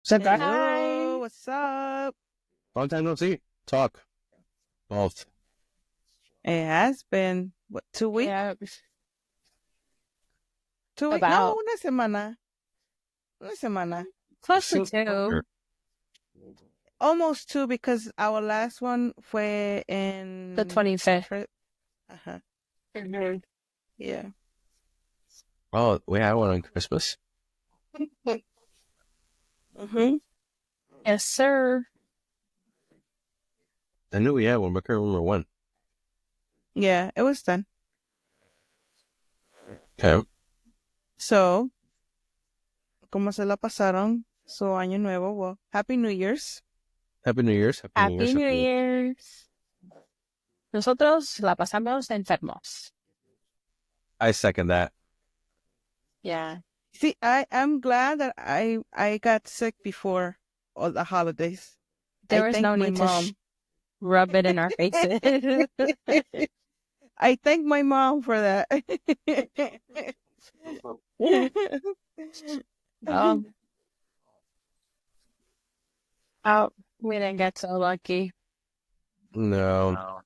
What's up, guys? Hello, what's up? Long time no see. Talk. Both. It has been, what, 2 weeks? Yeah, 2 weeks? No, about una semana. Una semana. close to Sure. two. Almost 2 because our last one fue in... The 25th. Uh-huh. Mhm. Yeah. Oh, we had one on Christmas. Mm-hmm. Yes, sir. I knew we had one, but I can't remember when. Yeah, it was done. Okay. So, ¿cómo se la pasaron? So, Año Nuevo. Well, Happy New Year's. Happy New Year's. Happy New Year's. Nosotros la pasamos enfermos. I second that. Yeah. See, I'm glad that I got sick before all the holidays. There I was thank no my need mom. to rub it in our faces. I thank my mom for that. Oh, oh, we didn't get so lucky. No.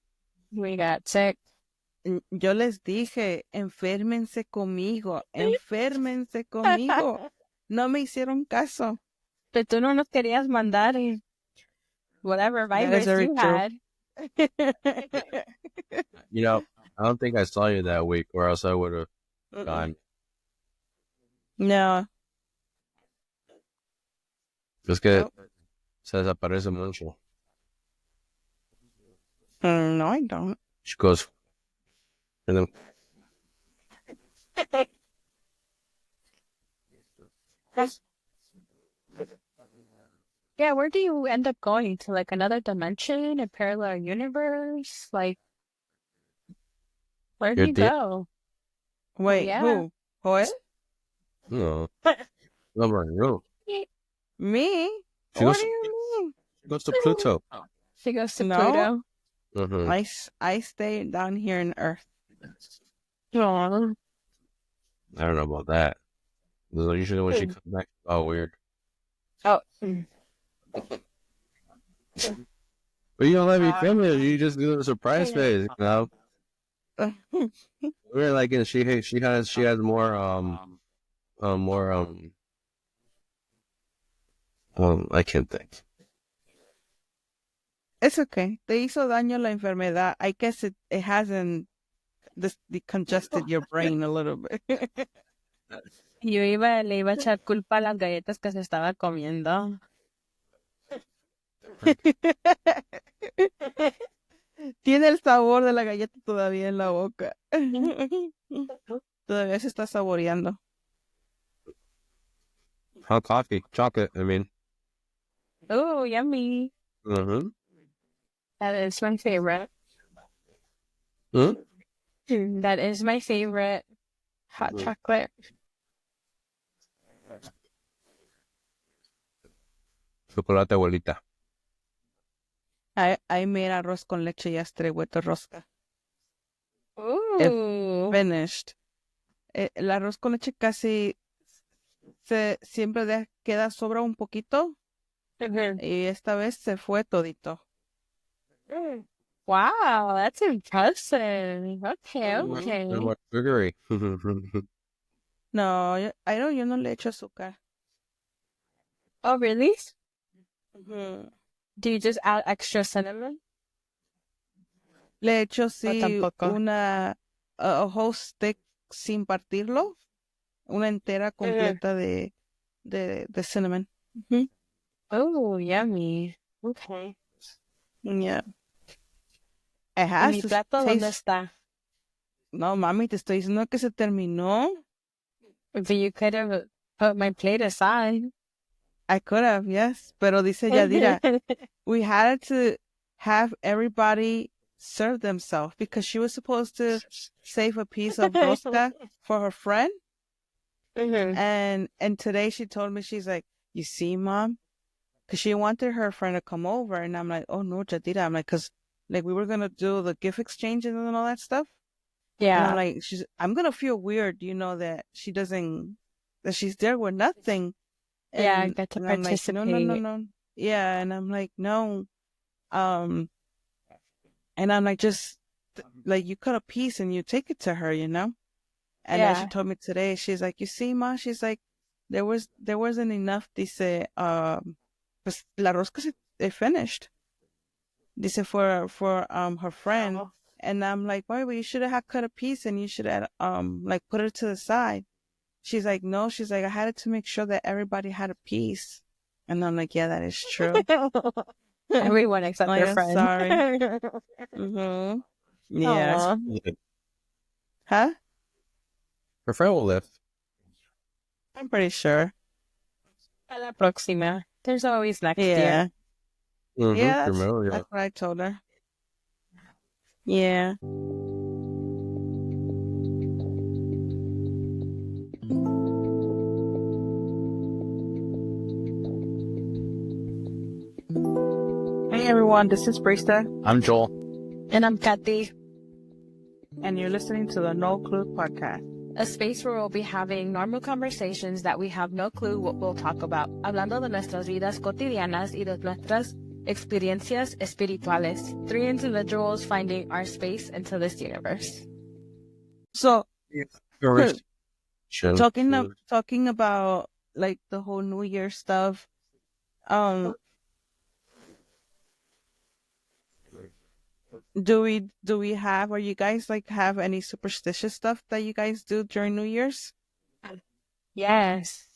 We got sick. Yo les dije, enférmense conmigo, enférmense conmigo. No me hicieron caso. But tú no nos querías mandar whatever virus very you true. had. You know, I don't think I saw you that week, or else I would have Mm-mm. gone. No. Es que Nope. se desaparece mucho. No, I don't. She goes, and then Yeah, where do you end up going? To like another dimension, a parallel universe? Like, where do You're you dead? go? Wait, yeah. who? Joel? no. No. Me? She What goes, do you mean? she goes to Pluto. She goes to No. Pluto. Mm-hmm. I stay down here in Earth. Aw. I don't know about that. Usually when she comes back, oh, weird. Oh. But you don't have any family. You just do a surprise phase, you know. We're like, and she has more I can't think. It's okay. Te hizo daño la enfermedad. I guess it hasn't decongested your brain a little bit. Le iba a echar culpa a las galletas que se estaba comiendo. Tiene el sabor de la galleta todavía en la boca. Todavía se está saboreando. Hot coffee, chocolate. I mean. Oh, yummy. Mm-hmm. That is my favorite. Hmm? That is my favorite. Hot chocolate. Chocolate abuelita. I made arroz con leche yesterday with the rosca. Ooh. Finished. El arroz con leche casi siempre queda sobra un poquito y esta vez se fue todito. Wow, that's impressive. Okay, okay. And more sugary. No, yo no le echo azúcar. Oh, really? Ujú. Do you just add extra cinnamon? Le echo sí tampoco. a whole stick sin partirlo, una entera completa de cinnamon. Ujú. Oh, yummy. Okay. Yeah. It ¿Y has mi to plato dónde taste. está? No, mami, te estoy diciendo que se terminó. But you could have put my plate aside. I could have, yes. Pero dice Yadira, we had to have everybody serve themselves because she was supposed to save a piece of rosca for her friend. And today she told me, she's like, you see, Mom? Because she wanted her friend to come over. And I'm like, oh, no, Yadira. I'm like, because like we were going to do the gift exchanges and all that stuff. And I'm Yeah. like, I'm going to feel weird, that that she's there with nothing. Yeah, And get to I'm like, no, no, no, participate. no. Yeah, and I'm like, no. Um, and I'm like, just like you cut a piece and you take it to her, you know? And then she Yeah. told me today, she's like, you see, Ma, she's like, there wasn't enough, dice, pues la rosca it finished. Dice for her friend. And I'm like, why? Well, you should have cut a piece and you should have like put it to the side. She's like, no, she's like, I had it to make sure that everybody had a piece. And I'm like, yeah, that is true. Everyone except Like, your I'm friend. sorry. Mm-hmm. Yeah. Aw. Huh? Her friend will live. I'm pretty sure. A la próxima. There's always next year. Yeah. Yeah, Primero, yeah. that's what I told her. Yeah. Hey everyone, this is Brista, I'm Joel. And I'm Kathy, and you're listening to the No Clue podcast. a space where we'll be having normal conversations that we have no clue what we'll talk about, hablando de nuestras vidas cotidianas y de nuestras experiencias espirituales. 3 individuals finding our space into this universe. So, Chill. talking about like the whole New Year stuff. Do we have, or you guys like have any superstitious stuff that you guys do during New Year's? Yes,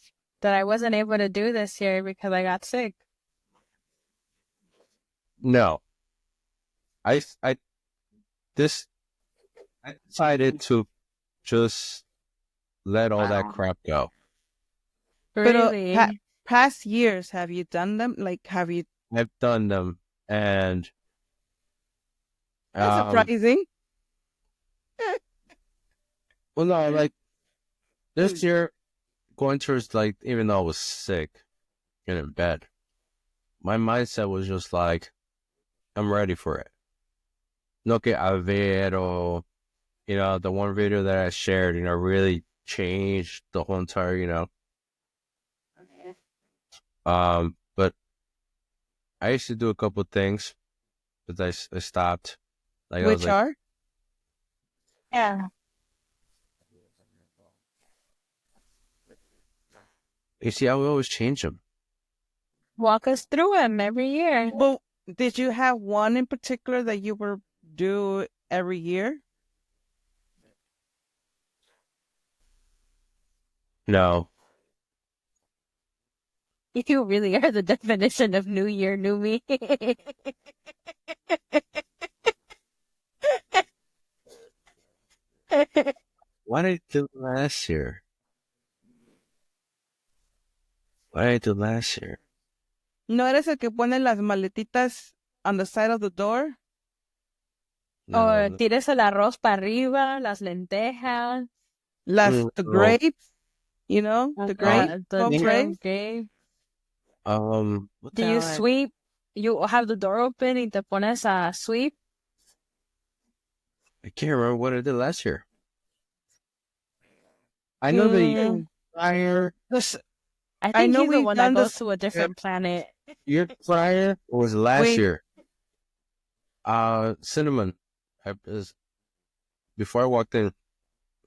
that I wasn't able to do this year because I got sick. No. I decided to just let all that crap go. Really? But past years, have you done them? Like, have you? I've done them, and That's surprising. well, no, like this year, going towards like, even though I was sick and in bed, my mindset was just like, I'm ready for it. No que a ver, or the one video that I shared, really changed the whole entire, but I used to do a couple of things, but I stopped. Like, I was Which like, are? Yeah. you see, I would always change them. Walk us through them every year. Well, did you have one in particular that you were do every year? No. You really are the definition of New Year, New Me. Why did I do last year? What did I do last year? ¿No eres el que pone las maletitas on the side of the door? O tires el arroz para arriba, las lentejas. The grapes, the grape, The grapes. grape. What Do you sweep? You have the door open y te pones a sweep? I can't remember what I did last year. I know the fryer. I think know he's the we've one that done goes this- to a different planet. Your fryer was last Wait. year. Cinnamon. Before I walked in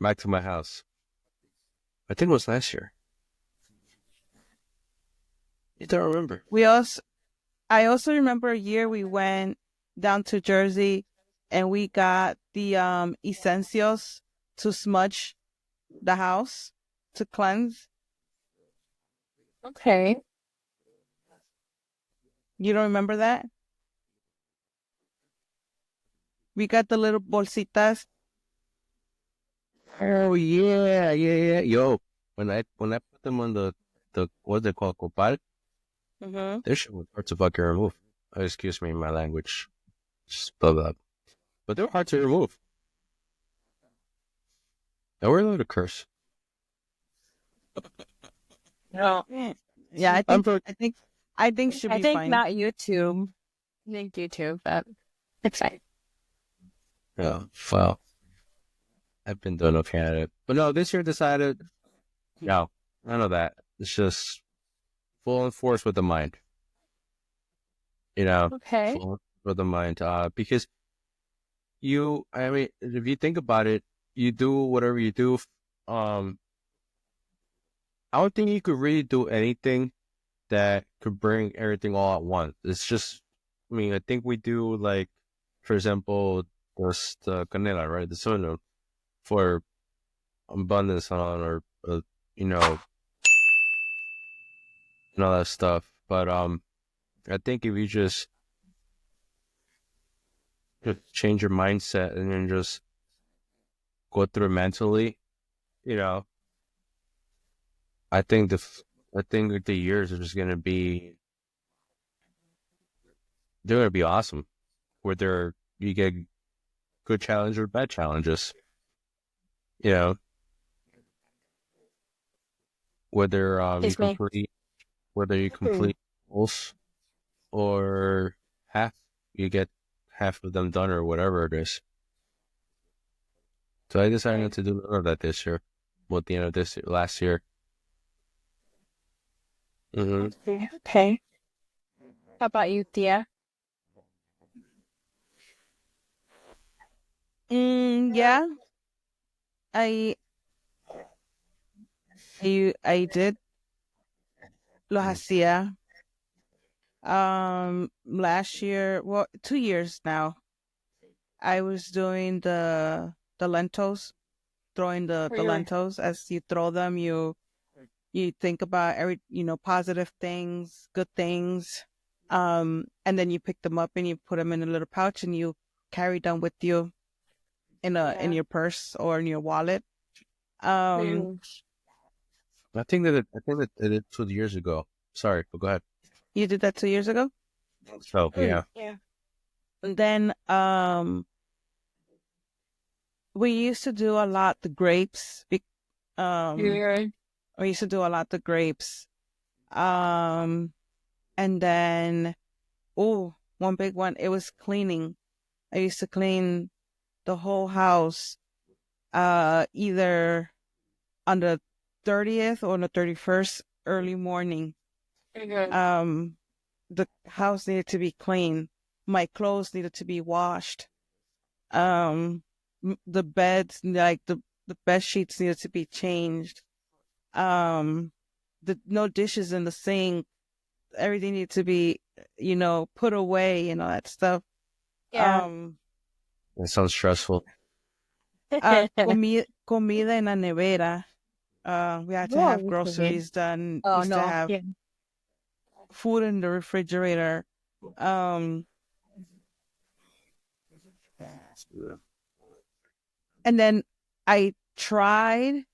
back to my house. I think it was last year. You don't remember. I also remember a year we went down to Jersey and we got the essentials to smudge the house, to cleanse. Okay. You don't remember that? We got the little bolsitas. Oh yeah. Yo, when I put them on the what's it called, copal? Mm-hmm. This shit was hard to fucking remove. Excuse me, my language. Just blah blah. But they were hard to remove. They were a little curse. No. Yeah, I think should be fine. I think not YouTube. I think YouTube, but it's fine. Yeah, well, I've been doing okay at it. But no, this year decided, no, none of that. It's just full force with the mind. You know, Okay. full with the mind. Because I mean, if you think about it, you do whatever you do. I don't think you could really do anything that could bring everything all at once. It's just, I mean, I think we do like, for example, the canela, right? The suno for abundance on or you know, and all that stuff. But I think if you just change your mindset and then just go through it mentally, you know, I think the years are just gonna be they're gonna be awesome. Whether you get good challenges or bad challenges, you know, whether you Excuse me. complete whether you complete goals or half you get half of them done or whatever it is. So I decided not to do none of that this year. Well, at the end of last year. Okay. How about you, Tia? Yeah, I I did lo hacía. Last year, well, 2 years now, I was doing the lentils, throwing the lentils. As you throw them, you think about positive things, good things, and then you pick them up and you put them in a little pouch and you carry them with you in your purse or in your wallet. I think that it did 2 years ago. Sorry, but go ahead. You did that 2 years ago. So yeah. Yeah. And then we used to do a lot the grapes. Yeah. We used to do a lot the grapes. And then one big one. It was cleaning. I used to clean the whole house. Either on the 30th or on the 31st early morning. The house needed to be clean. My clothes needed to be washed. The beds, like the bed sheets needed to be changed. No dishes in the sink. Everything needed to be, put away and all that stuff. Yeah. That sounds stressful. Comida en la nevera. We had to have groceries done. Oh Used to no. have Yeah. food in the refrigerator. And then I tried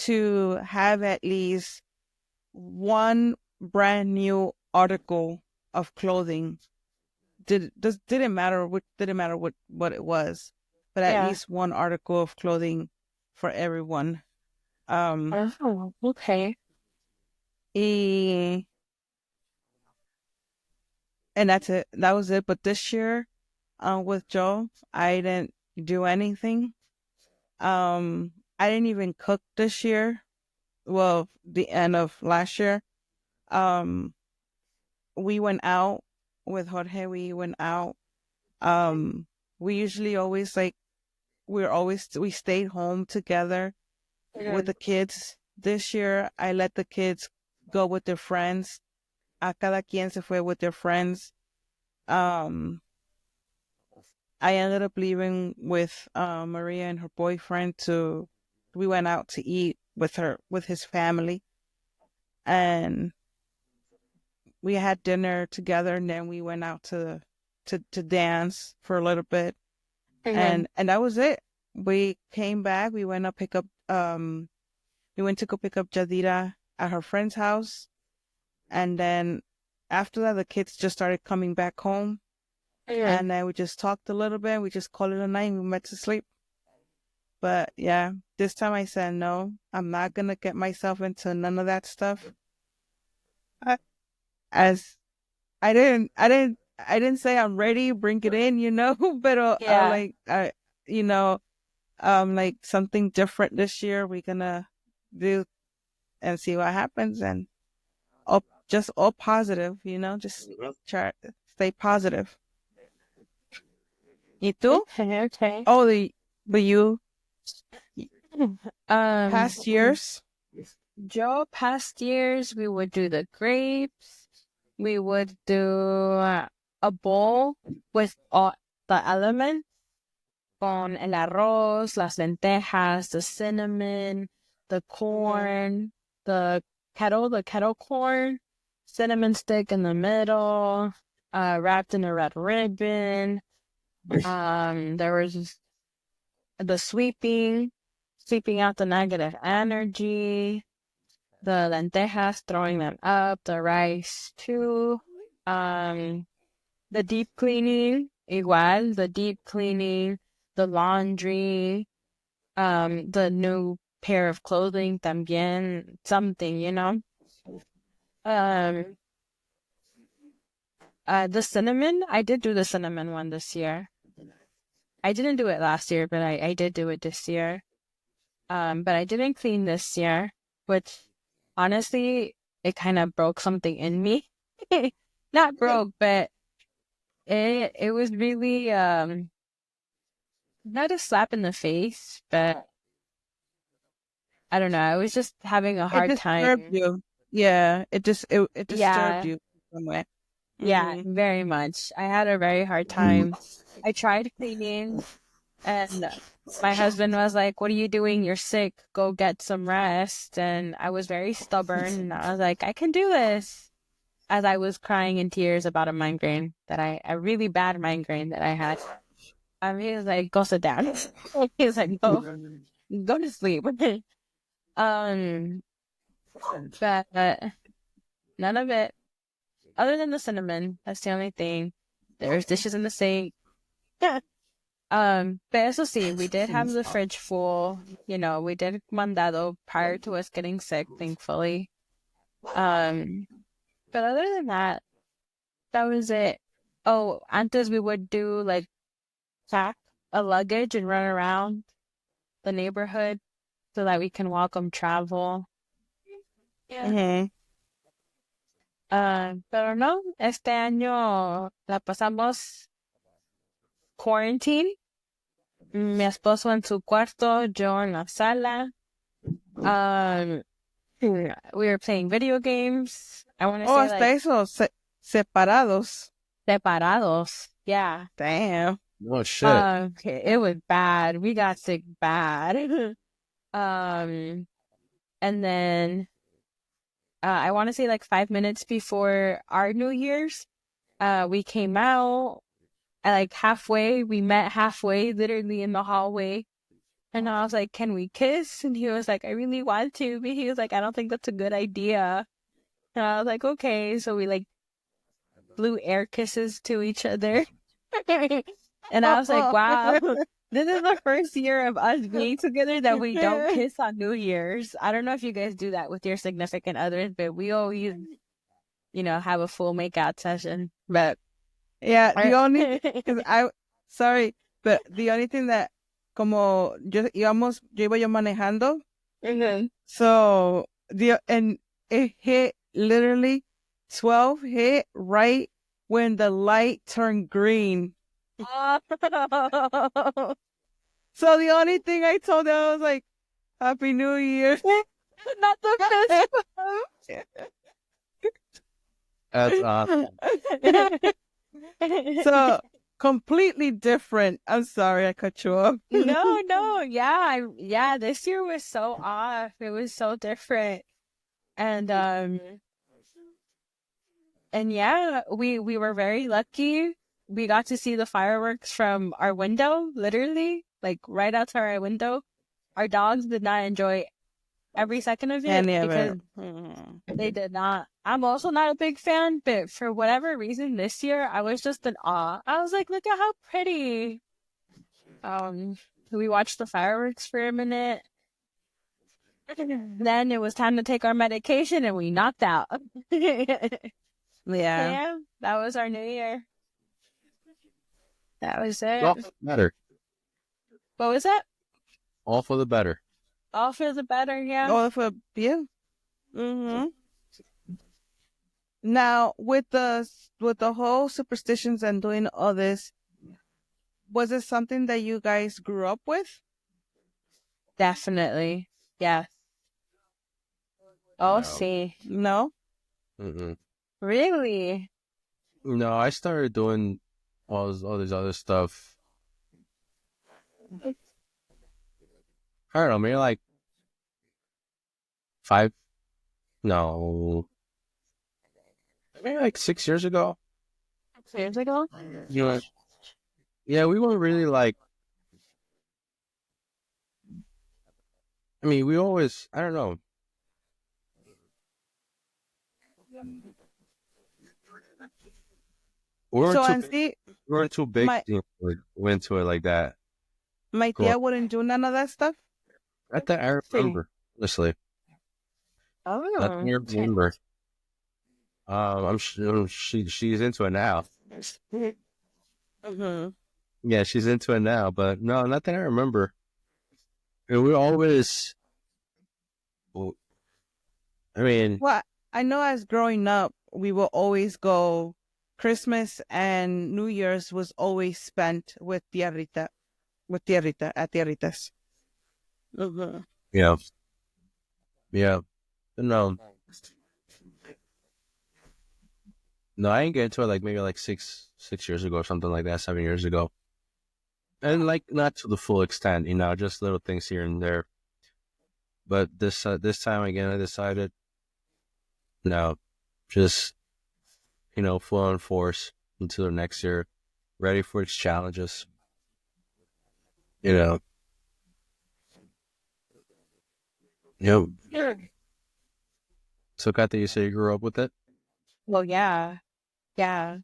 to have at least one brand new article of clothing. Didn't matter what it was, but at Yeah. least one article of clothing for everyone. Oh, okay. And that's it. That was it. But this year, with Joe, I didn't do anything. I didn't even cook this year. Well, the end of last year. We went out with Jorge. We went out. We usually always we stayed home together with the kids. This year, I let the kids go with their friends. A cada quien se fue with their friends. I ended up leaving with Maria and her boyfriend we went out to eat with his family. And we had dinner together and then we went out to dance for a little bit. And that was it. We came back, we went to go pick up Jadira at her friend's house. And then after that the kids just started coming back home. And then we just talked a little bit. We just called it a night and we went to sleep. But yeah, this time I said no. I'm not gonna get myself into none of that stuff. As I didn't say I'm ready. Bring it in, But like something different this year. We're gonna do and see what happens. And just all positive, just try stay positive. ¿Y tú? Okay. Oh, but you Um, past years? past years, we would do the grapes. We would do a bowl with all the elements, con el arroz, las lentejas, the cinnamon, the corn, the kettle corn, cinnamon stick in the middle, wrapped in a red ribbon. There was the sweeping out the negative energy, the lentejas, throwing them up, the rice too, the deep cleaning, igual, the deep cleaning, the laundry, the new pair of clothing, también, something. Um, the cinnamon, I did do the cinnamon one this year. I didn't do it last year, but I did do it this year. But I didn't clean this year, which honestly, it kind of broke something in me. Not broke, but it was really not a slap in the face, but I don't know. I was just having a It hard disturbed time. you. Yeah, it disturbed Yeah, you somewhere. yeah, Mm-hmm. very much. I had a very hard time. I tried cleaning, and my husband was like, "What are you doing? You're sick. Go get some rest." And I was very stubborn, and I was like, "I can do this." As I was crying in tears about a migraine a really bad migraine that I had. He was like, "Go sit down." He was like, go to sleep." Um, but none of it, other than the cinnamon, that's the only thing. There's dishes in the sink. But eso sí, we did have the fridge full. We did mandado prior to us getting sick, thankfully. Um, but other than that, that was it. Oh, antes we would do like pack a luggage and run around the neighborhood so that we can welcome travel. Yeah. Mm-hmm. Pero no, este año la pasamos quarantine. Mi esposo en su cuarto, yo en la sala. Um, we were playing video games. I want to Oh, say hasta like eso, separados. separados. Yeah. Damn. Oh shit. Okay, it was bad. We got sick bad. And then I want to say like 5 minutes before our New Year's, we came out at like halfway. We met halfway, literally in the hallway. And I was like, "Can we kiss?" And he was like, "I really want to." But he was like, "I don't think that's a good idea." And I was like, "Okay." So we like blew air kisses to each other. And I was like, "Wow, this is the first year of us being together that we don't kiss on New Year's." I don't know if you guys do that with your significant others, but we always, have a full makeout session. But Yeah, sorry, but the only thing that, como yo iba manejando, Mhm. so and it hit literally 12 hit right when the light turned green. So the only thing I told them, I was like, Happy New Year. Not the fist That's bump. So completely different. I'm sorry I cut you off. No, yeah, this year was so off. It was so different. And yeah, we were very lucky. We got to see the fireworks from our window, literally, like right outside our window. Our dogs did not enjoy every second of it Any of because it. they did not. I'm also not a big fan, but for whatever reason this year, I was just in awe. I was like, "Look at how pretty." We watched the fireworks for a minute. Then it was time to take our medication and we knocked out. Yeah. Yeah, that was our new year. That was it. all for the better. What was that? All for the better. All for the better, yeah. Oh, for you? Mm-hmm. Now, with the whole superstitions and doing all this, was it something that you guys grew up with? Definitely. Yes. Oh, No. see. No. Mm-mm. Really? No, I started doing all this other stuff. I don't know, maybe like 5, no, maybe like 6 years ago. 6 years ago? You know, yeah, we weren't really like, I mean, we always, I don't know. We weren't So, too, and see, we weren't too big, my like, went to it like that. my Go on. tia wouldn't do none of that stuff. Not that I Sí. remember, honestly. Not that I Oh, okay. remember. I'm sure she's into it now. Mm-hmm. Yeah, she's into it now, but no, not that I remember. And we always, well, I mean, Well, I know as growing up, we will always go. Christmas and New Year's was always spent with Tierrita, at Tierritas. Mm-hmm. yeah, yeah. No, no, I didn't get into it like maybe like 6 years ago or something like that, 7 years ago. And like not to the full extent, just little things here and there. But this time again, I decided no, just full on force until the next year, ready for its challenges. You know, yep. Sure. So, Kathy, you say you grew up with it? Well, yeah. Yeah.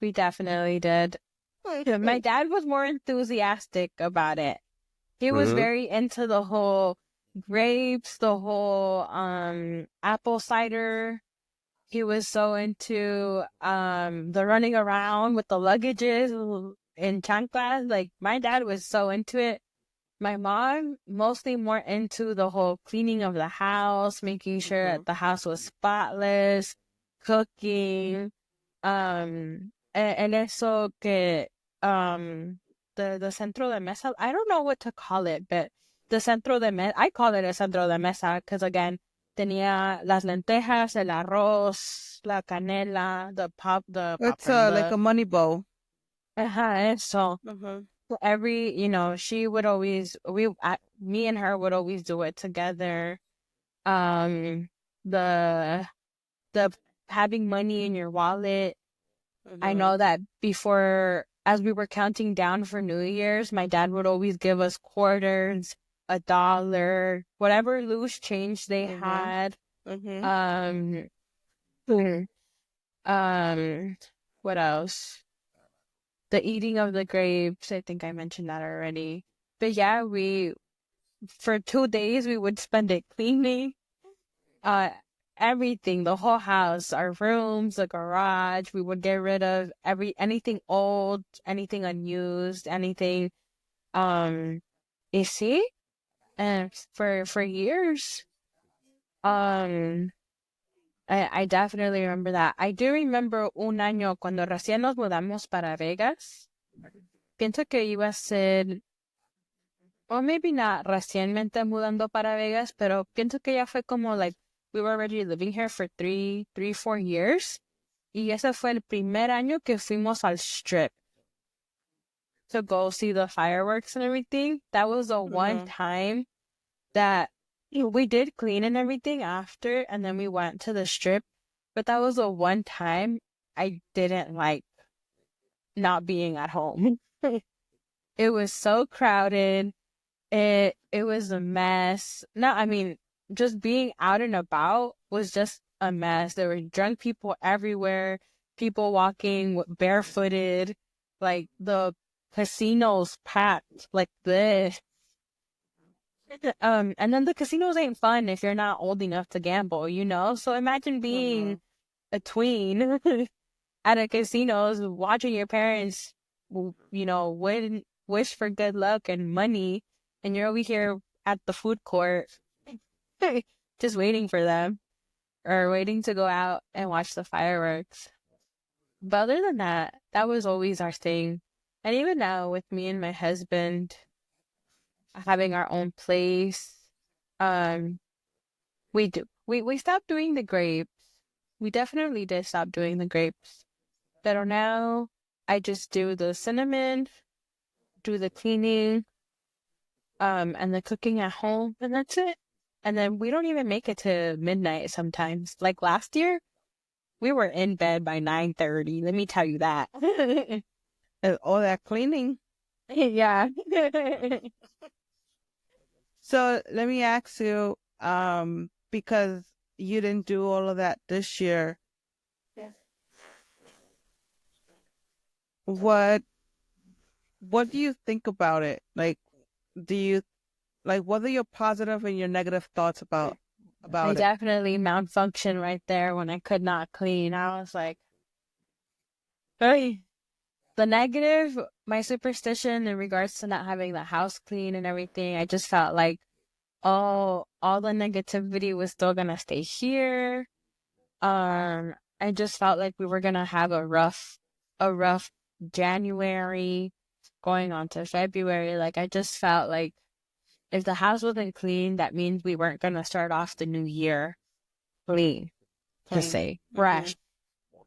We definitely did. My dad was more enthusiastic about it. He was Mm-hmm. very into the whole grapes, the whole apple cider. He was so into the running around with the luggages in chanclas. Like my dad was so into it. My mom mostly more into the whole cleaning of the house, making sure that the house was spotless, cooking, and eso que the centro de mesa, I don't know what to call it, but the centro de mesa, I call it a centro de mesa because again tenía las lentejas, el arroz, la canela, the It's popper, like a money bowl. eso. Mm-hmm. Every, she would always, me and her would always do it together. Um, the the having money in your wallet. I know that before, as we were counting down for New Year's, my dad would always give us quarters, $1, whatever loose change they had. Mm-hmm. Hmm, what else? The eating of the grapes. I think I mentioned that already. But yeah, for 2 days, we would spend it cleaning, uh, everything, the whole house, our rooms, the garage. We would get rid of anything old, anything unused, anything, you see? And for years, um, I definitely remember that. I do remember un año cuando recién nos mudamos para Vegas. Pienso que iba a ser, or maybe not recientemente mudando para Vegas, pero pienso que ya fue como like we were already living here for 4 years. Y ese fue el primer año que fuimos al strip to go see the fireworks and everything. That was the one time that we did clean and everything after, and then we went to the strip. But that was the one time I didn't like not being at home. It was so crowded. It was a mess. No, I mean, just being out and about was just a mess. There were drunk people everywhere, people walking barefooted, like the casinos packed like this. And then the casinos ain't fun if you're not old enough to gamble, you know? So imagine being a tween at a casino, watching your parents, wish for good luck and money, and you're over here at the food court just waiting for them. or waiting to go out and watch the fireworks. But other than that, that was always our thing. And even now, with me and my husband having our own place, um, we stopped doing the grapes. We definitely did stop doing the grapes. But now I just do the cinnamon, do the cleaning, and the cooking at home, and that's it. And then we don't even make it to midnight sometimes. Like last year, we were in bed by 9:30. Let me tell you that. And all that cleaning. Yeah. So let me ask you, because you didn't do all of that this year. Yeah. What do you think about it? Like, what are your positive and your negative thoughts about I it? definitely malfunctioned right there when I could not clean. I was like, hey. The negative, my superstition in regards to not having the house clean and everything, I just felt like, oh, all the negativity was still gonna stay here. I just felt like we were gonna have a rough January going on to February. Like, I just felt like if the house wasn't clean, that means we weren't gonna start off the new year clean, to say, fresh,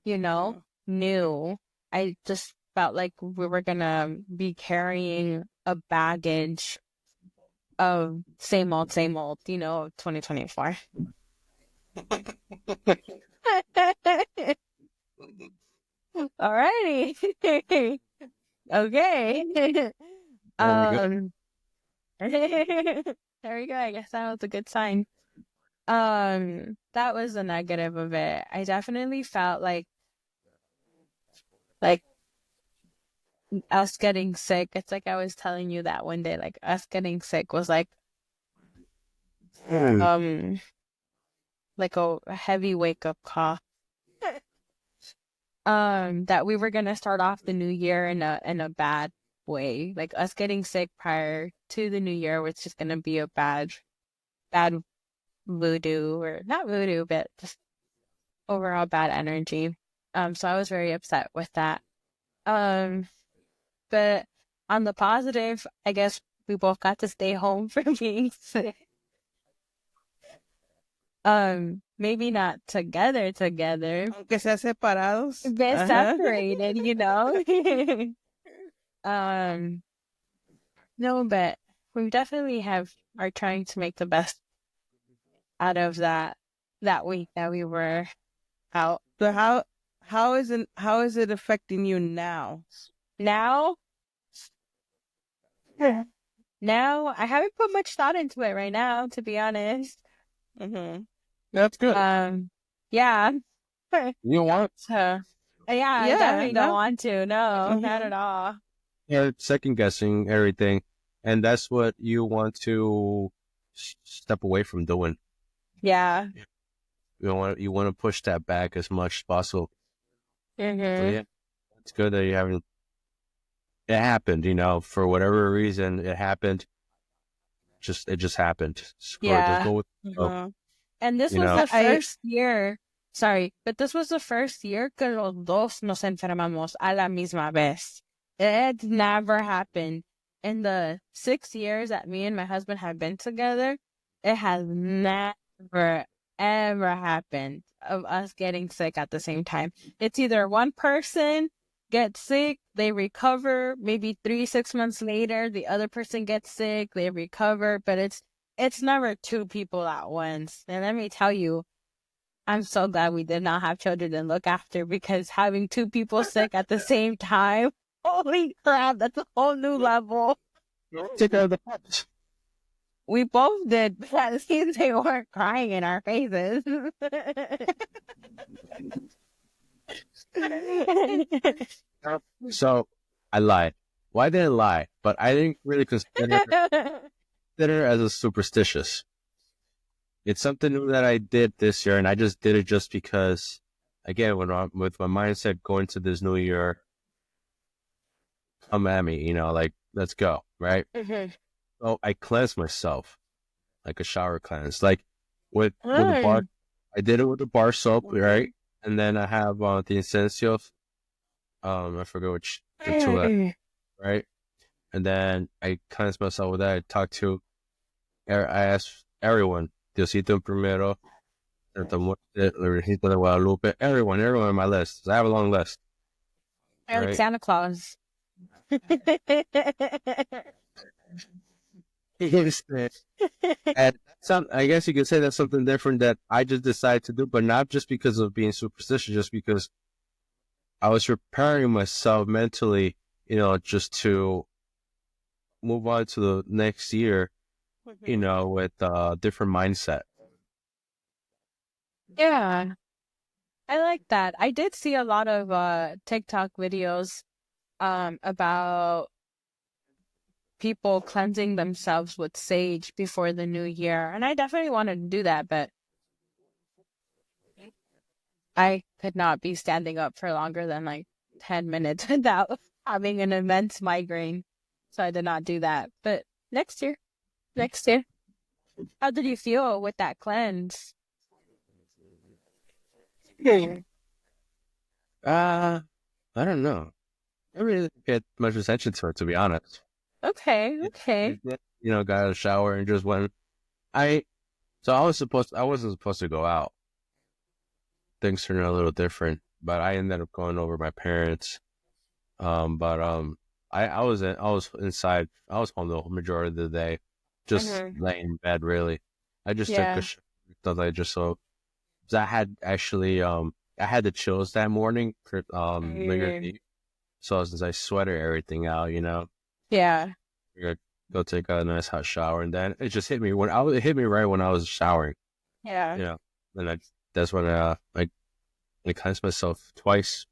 new. I just felt like we were gonna be carrying a baggage of same old, 2024. Alrighty. Okay. There we go. I guess that was a good sign. That was the negative of it. I definitely felt like us getting sick. It's like I was telling you that one day, like us getting sick was like like a heavy wake up call. That we were gonna start off the new year in a bad way. Like us getting sick prior to the new year was just gonna be a bad voodoo, or not voodoo, but just overall bad energy. So I was very upset with that. But on the positive, I guess we both got to stay home for being sick. Maybe not together, aunque sea separados, but separated, No, but we definitely are trying to make the best out of that week that we were out. So how is it affecting you now? Now I haven't put much thought into it right now, to be honest. Mm-hmm. That's good. Yeah. You don't want So, yeah, I definitely don't want to. No, not at all. You're second guessing everything, and that's what you want to step away from doing. Yeah. You want to push that back as much as possible. Mm-hmm. So yeah, it's good that you haven't. It happened, for whatever reason. It happened. It just happened. Yeah. Just go with the flow. And this was the first year. Sorry, but this was the first year que los dos nos enfermamos a la misma vez. It never happened. In the 6 years that me and my husband have been together, it has never, ever happened of us getting sick at the same time. It's either one person gets sick, they recover, maybe 3-6 months later, the other person gets sick, they recover, but it's never two people at once. And let me tell you, I'm so glad we did not have children to look after, because having two people sick at the same time, holy crap, that's a whole new level. Take care of the pets. We both did, but at least they weren't crying in our faces. So I lied. Well, I didn't lie, but I didn't really consider it as a superstitious. It's something new that I did this year, and I just did it just because, again, with my mindset going to this new year, come at me, like, let's go, right? Mm-hmm. So I cleansed myself, like a shower cleanse, like with a bar. I did it with the bar soap, right? And then I have the Incensios. I forget which the two, right? And then I cleansed myself with that. I talked to, I asked everyone, Diosito primero, Santa Muerte, La Virgencita de Guadalupe, everyone on my list. I have a long list, Like right? Santa Claus. And I guess you could say that's something different that I just decided to do, but not just because of being superstitious, just because I was preparing myself mentally, just to move on to the next year, with a different mindset. Yeah, I like that. I did see a lot of TikTok videos about people cleansing themselves with sage before the new year. And I definitely wanted to do that, but I could not be standing up for longer than like 10 minutes without having an immense migraine. So I did not do that. But next year, next year. How did you feel with that cleanse? I don't know. I really didn't pay much attention to it, to be honest. Okay, okay. Got out of the shower and just went. So I wasn't supposed to go out. Things turned out a little different, but I ended up going over my parents. But I was inside. I was home the majority of the day, just laying in bed. Really, I just took a shower. Stuff like just so. 'Cause I had actually I had the chills that morning for New Year's Eve. So since I sweated everything out, Yeah. I gotta go take a nice hot shower, and then it just hit me it hit me right when I was showering. Yeah. And that's when I cleansed myself twice.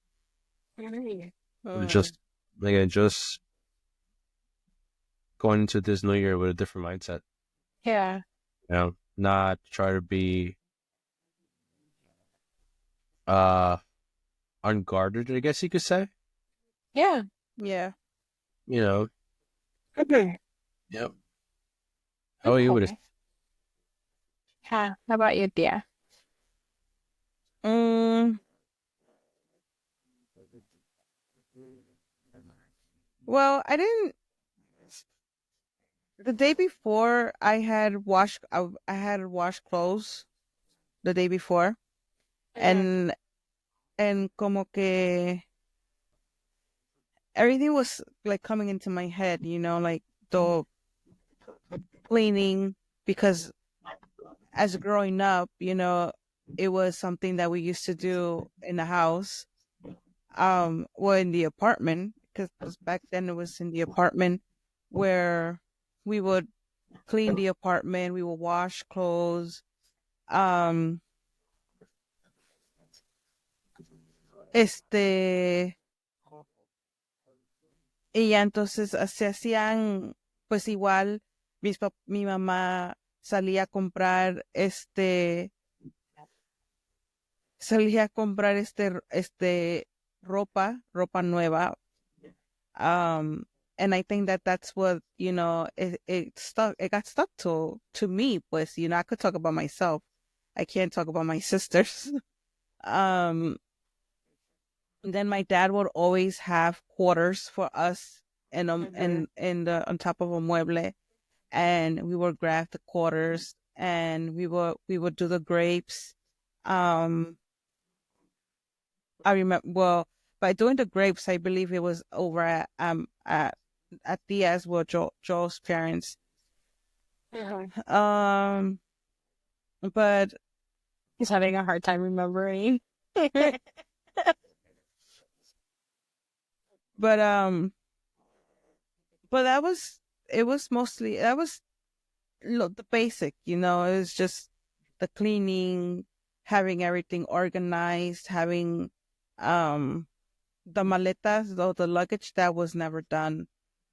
Just again, just going into this new year with a different mindset. Yeah. Not try to be uh unguarded, I guess you could say. Yeah. Yeah. Yep. How are you with it? How about you, dear? Well, I didn't. The day before, I had washed. I had washed clothes the day before, and como que everything was like coming into my head, like the cleaning, because as growing up, it was something that we used to do in the house, well, in the apartment, because back then it was in the apartment where we would clean the apartment, we would wash clothes, um, este, y ya entonces se hacían, pues igual, mi mamá salía a comprar, ropa nueva. And I think that that's what, it got stuck to me, pues, I could talk about myself. I can't talk about my sisters. um, then my dad would always have quarters for us and on top of a mueble, and we would grab the quarters and we would do the grapes. Um, I remember, well, by doing the grapes, I believe it was over at Diaz, well, Joel's parents. Um, but He's having a hard time remembering. but that was it was mostly that was the basic, it was just the cleaning, having everything organized, having the maletas, though the luggage that was never done.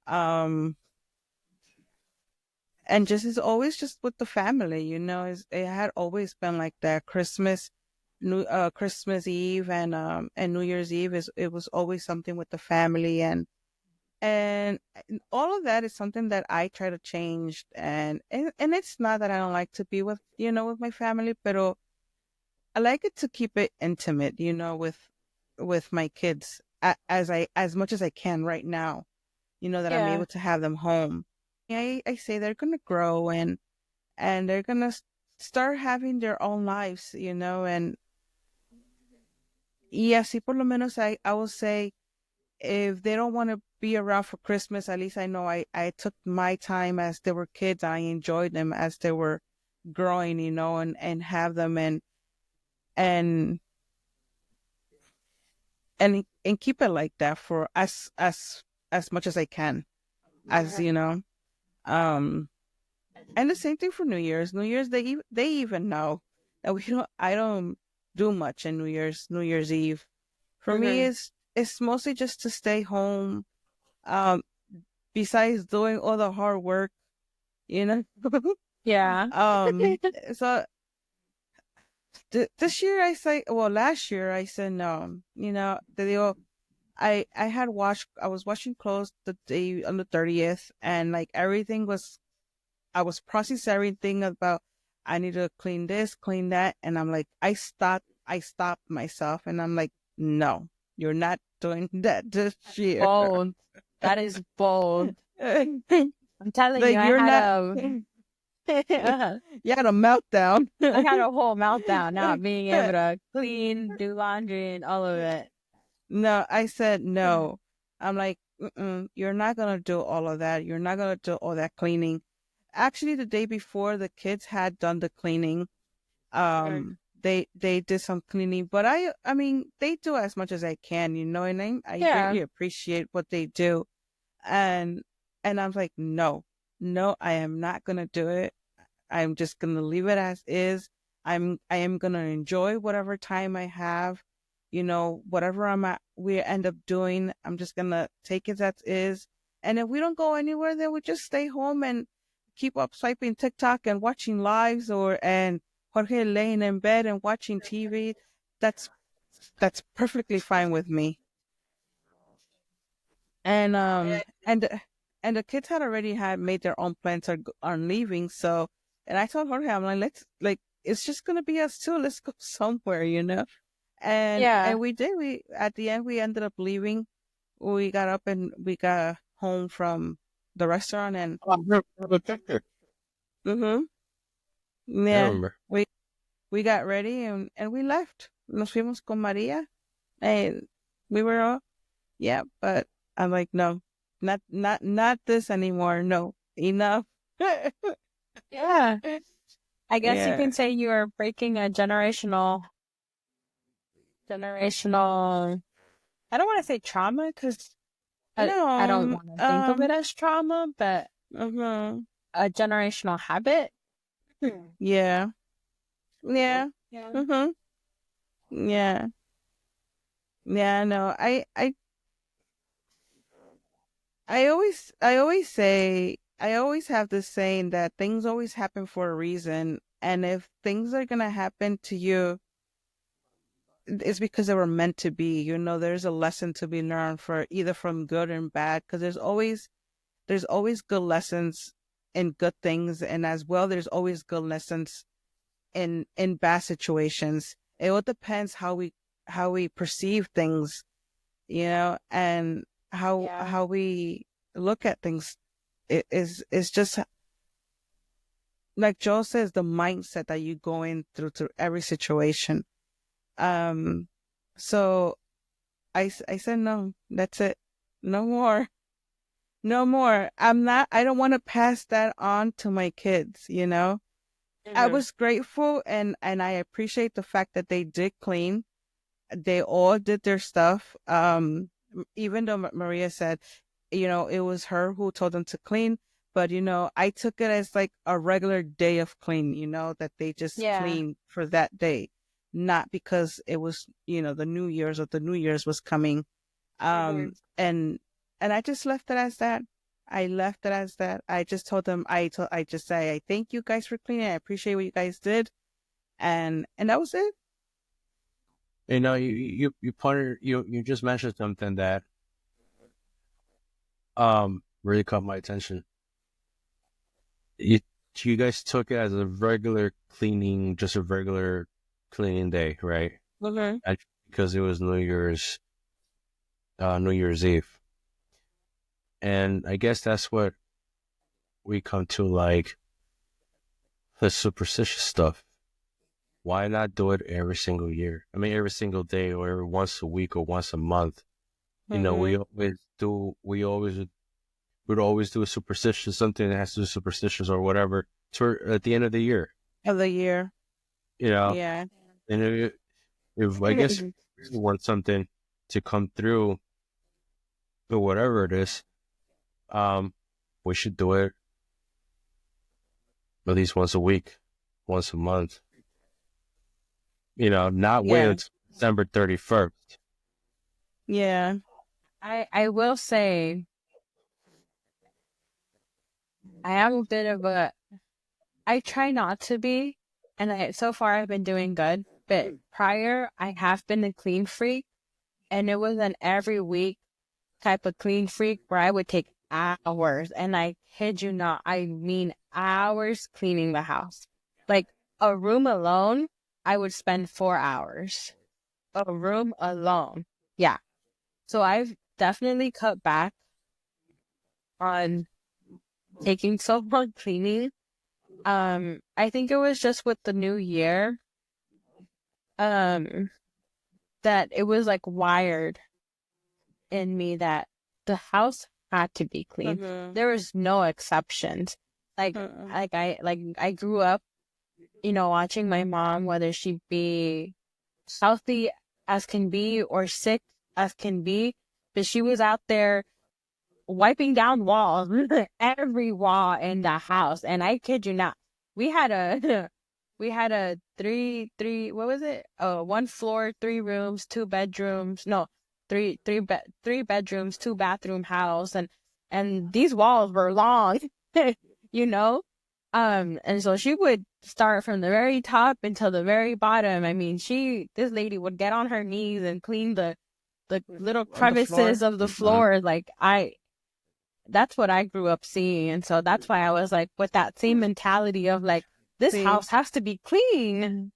Um, and just is always just with the family, it had always been like that. Christmas Eve and New Year's Eve it was always something with the family, and all of that is something that I try to change, and it's not that I don't like to be with with my family, but I like it to keep it intimate, with my kids as much as I can right now. That I'm Yeah. able to have them home. I say they're gonna grow and they're gonna start having their own lives, and y así por lo menos I will say if they don't want to be around for Christmas, at least I know I took my time as they were kids. I enjoyed them as they were growing, and have them and and keep it like that for as much as I can, as um, and the same thing for New Year's. New Year's they even know that we don't I don't do much in New Year's Eve. For me, Mm-hmm. it's mostly just to stay home. Um, besides doing all the hard work, you know. Yeah. um, so this year I say, well, last year I said no. Te digo, I was washing clothes the day on the 30th, and like everything was, I was processing everything about, I need to clean this, clean that, and I'm like, I stopped myself, and I'm like, no, you're not doing that this year. Bold. That is bold. Like I'm telling you, I you're had not. a I You had a meltdown. had a whole meltdown not being able to clean, do laundry, and all of it. No, I said no. I'm like, you're not gonna do all of that. You're not gonna do all that cleaning. Actually, the day before, the kids had done the cleaning. They did some cleaning, but I mean, they do as much as I can, and I Yeah. greatly appreciate what they do. And and I'm like, no, no, I am not gonna do it. I'm just gonna leave it as is. I am gonna enjoy whatever time I have, whatever we end up doing. I'm just gonna take it as is. And if we don't go anywhere, then we just stay home and keep up swiping TikTok and watching lives, and Jorge laying in bed and watching TV. That's that's perfectly fine with me. And and the kids had already had made their own plans on leaving. So, and I told Jorge, I'm like, let's like it's just gonna be us two. Let's go somewhere. And Yeah. we did. We At the end we ended up leaving. We got up and we got home from the restaurant, and Oh, I have a picture. mm-hmm, I yeah, remember. we got ready and we left. Nos fuimos con María, and we were all, yeah, but I'm like, no, not this anymore. No, enough. Yeah. I guess you Yeah. can say you are breaking a generational. I don't want to say trauma because I don't No. want to think of it as trauma, but Uh-huh. a generational habit. Yeah. Yeah. Yeah. Uh-huh. Yeah. Yeah. No. I always have this saying that things always happen for a reason, and if things are gonna happen to you, it's because they were meant to be. There's a lesson to be learned for either from good and bad, because there's always good lessons in good things, and as well there's always good lessons in bad situations. It all depends how we perceive things, and how Yeah. how we look at things. It's just like Joe says, the mindset that you go in through every situation. Um, so I said no. That's it. No more. No more. I don't want to pass that on to my kids. I Mhm. was grateful and I appreciate the fact that they did clean. They all did their stuff. Even though Maria said, it was her who told them to clean, but I took it as like a regular day of cleaning, that they just Yeah. cleaned for that day, not because it was, the New Year's, or the New Year's was coming. Mhm. And I just left it as that. I left it as that. I just told them, I just say, I thank you guys for cleaning. I appreciate what you guys did. And that was it. You just mentioned something that really caught my attention. You you guys took it as a regular cleaning, just a regular cleaning day, right? Mhm. Because it was New Year's Eve. And I guess that's what we come to, like, the superstitious stuff. Why not do it every single year? I mean, every single day, or every once a week, or once a month. You know, we would always do a superstition, something that has to do with superstitions or whatever, at the end of the year, Of the year. you know. Yeah. And if I guess you want something to come through, or whatever it is, we should do it at least once a week, once a month. You know, not wait Yeah. until December 31st. Yeah. I will say I am a bit of a I try not to be, and so far I've been doing good. But prior, I have been a clean freak, and it was an every week type of clean freak where I would take hours, and I kid you not, I mean hours cleaning the house. Like a room alone, I would spend 4 hours. A room alone. Yeah. So I've definitely cut back on taking so long cleaning. I think it was just with the new year, um, that it was like wired in me that the house had to be clean. Mhm. There was no exceptions. Like, Mhm. I grew up, watching my mom, whether she be healthy as can be or sick as can be, but she was out there wiping down walls, every wall in the house. And I kid you not, we had a we had a three what was it? 1 floor, 3 rooms, 2 bedrooms. No, three bedrooms, 2 bathroom house, and these walls were long, you know. And so she would start from the very top until the very bottom. I mean, this lady would get on her knees and clean the little On the floor. crevices of the floor. Like that's what I grew up seeing. And so that's why I was like, with that same mentality of like, this See. house has to be clean.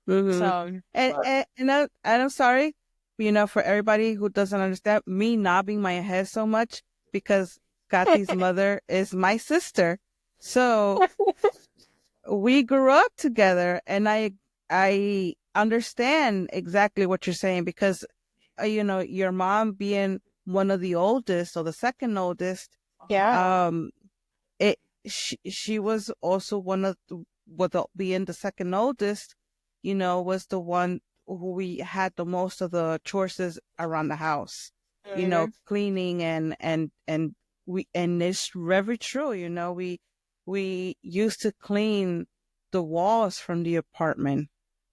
Mhm. So, And I'm sorry, for everybody who doesn't understand me nodding my head so much because Kathy's mother is my sister. So we grew up together, and I understand exactly what you're saying because your mom being one of the oldest or the second oldest, yeah. it she was also one of being the second oldest, was the one who we had the most of the chores around the house, cleaning and it's very true, we used to clean the walls from the apartment,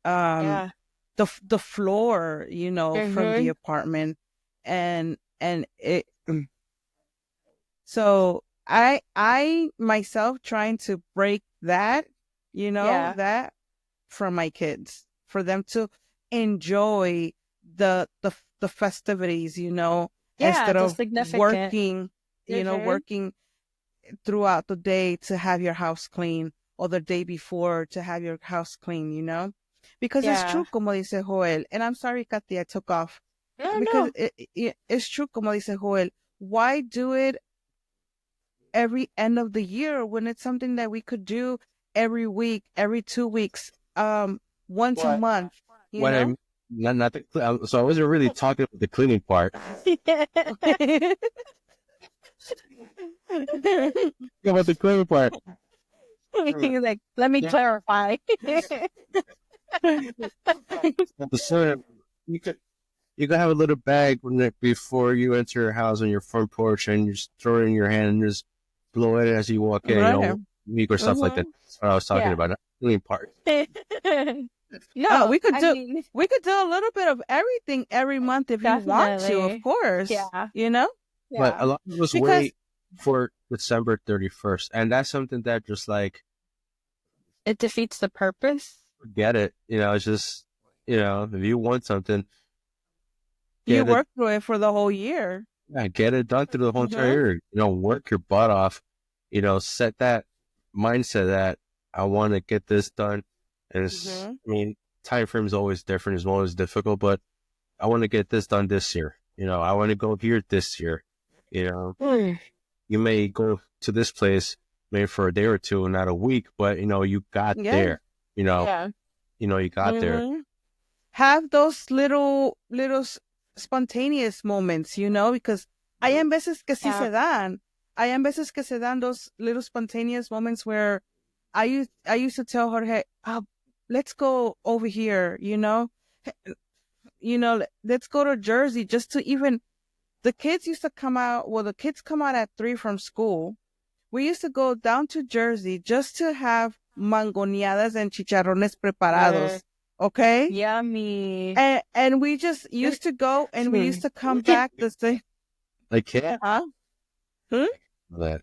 Yeah. the floor, from the apartment, and it. So I myself trying to break that, Yeah. that from my kids, for them to enjoy the festivities, Yeah. instead It's of significant. working, working throughout the day to have your house clean, or the day before to have your house clean, because it's Yeah. true, como dice Joel, and I'm sorry, Kathy, I took off, No, because no. it's true, como dice Joel. Why do it every end of the year when it's something that we could do every week, every 2 weeks, once a month, When I'm not so I wasn't really talking about the cleaning part. About the cleaning part. He's like, let me clarify. So you could have a little bag before you enter your house on your front porch, and you just throw it in your hand and just blow it as you walk in, Right. week or stuff like that. That's what I was talking Yeah. about. Not the cleaning part. No, we could I do mean, we could do a little bit of everything every month if you want to, of definitely. course. Yeah. But a Yeah. lot of us Because wait for December 31st, and that's something that just like It defeats the purpose. forget it. It's just if you want something, you get it. work through it for the whole year. Yeah, get it done through the whole entire year. Work your butt off. Set that mindset that I want to get this done. And I mean, time frame is always different. It's always difficult, but I want to get this done this year. I want to go here this year. You may go to this place maybe for a day or two, not a week, but you got there. You got there. Have those little spontaneous moments, because hay en veces que sí se dan. Hay en veces que se dan those little spontaneous moments where I used to tell Jorge, let's go over here, let's go to Jersey just to even, the kids used to come out, the kids come out at 3 from school. We used to go down to Jersey just to have mangoneadas and chicharrones preparados. Okay? Yummy. And we just used to go and we used to come back the same. I can't. Huh? That.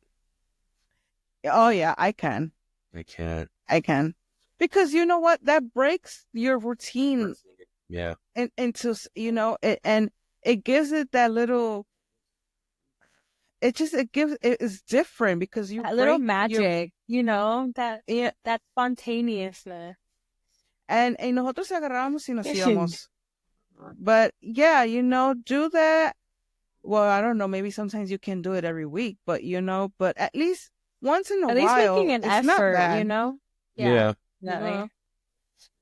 Oh, yeah, I can. I can't. I can. Because you know what? That breaks your routine. Yeah. And into, and it gives it that little, it's different because you that little magic, that spontaneousness. And nosotros agarrábamos y nos íbamos. But yeah, do that. Well, I don't know. Maybe sometimes you can do it every week, but but at least once in a while. At least making an effort, Yeah.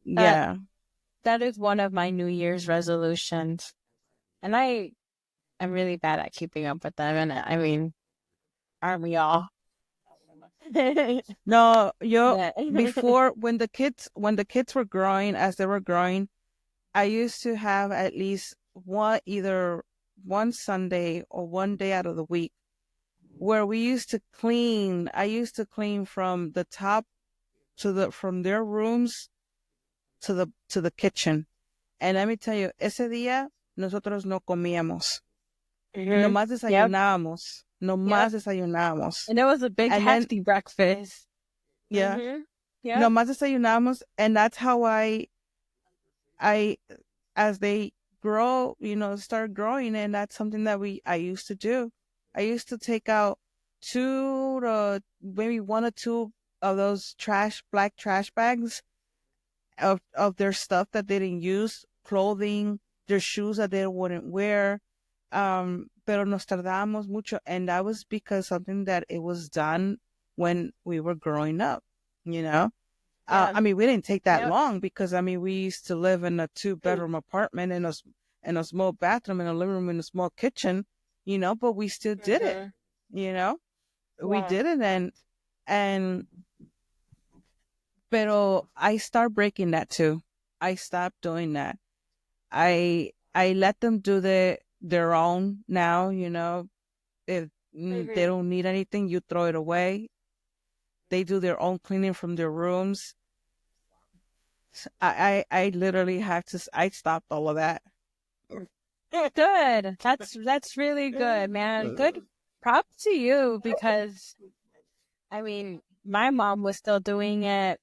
Yeah. That is one of my New Year's resolutions. And I'm really bad at keeping up with them. And I mean, aren't we all? No, before when the kids were growing, as they were growing, I used to have at least either one Sunday or one day out of the week where we used to clean. I used to clean from the top from their rooms to the kitchen. And let me tell you, ese día nosotros no comíamos. Nomás desayunábamos. Desayunábamos. And it was a big, hefty breakfast. Yeah. Yeah. Nomás desayunábamos. And that's how I, as they grow, start growing. And that's something that I used to do. I used to take out 2 to maybe 1 or 2 of those black trash bags of their stuff that they didn't use, clothing, their shoes that they wouldn't wear. Pero nos tardamos mucho, and that was because something that it was done when we were growing up, I mean, we didn't take that long because, I mean, we used to live in a 2-bedroom apartment in a small bathroom, in a living room, in a small kitchen, but we still did it, we did it. Pero I start breaking that too. I stopped doing that. I let them do their own now, if they don't need anything, you throw it away. They do their own cleaning from their rooms. I literally I stopped all of that. Good. That's really good, man. Good props to you, because I mean, my mom was still doing it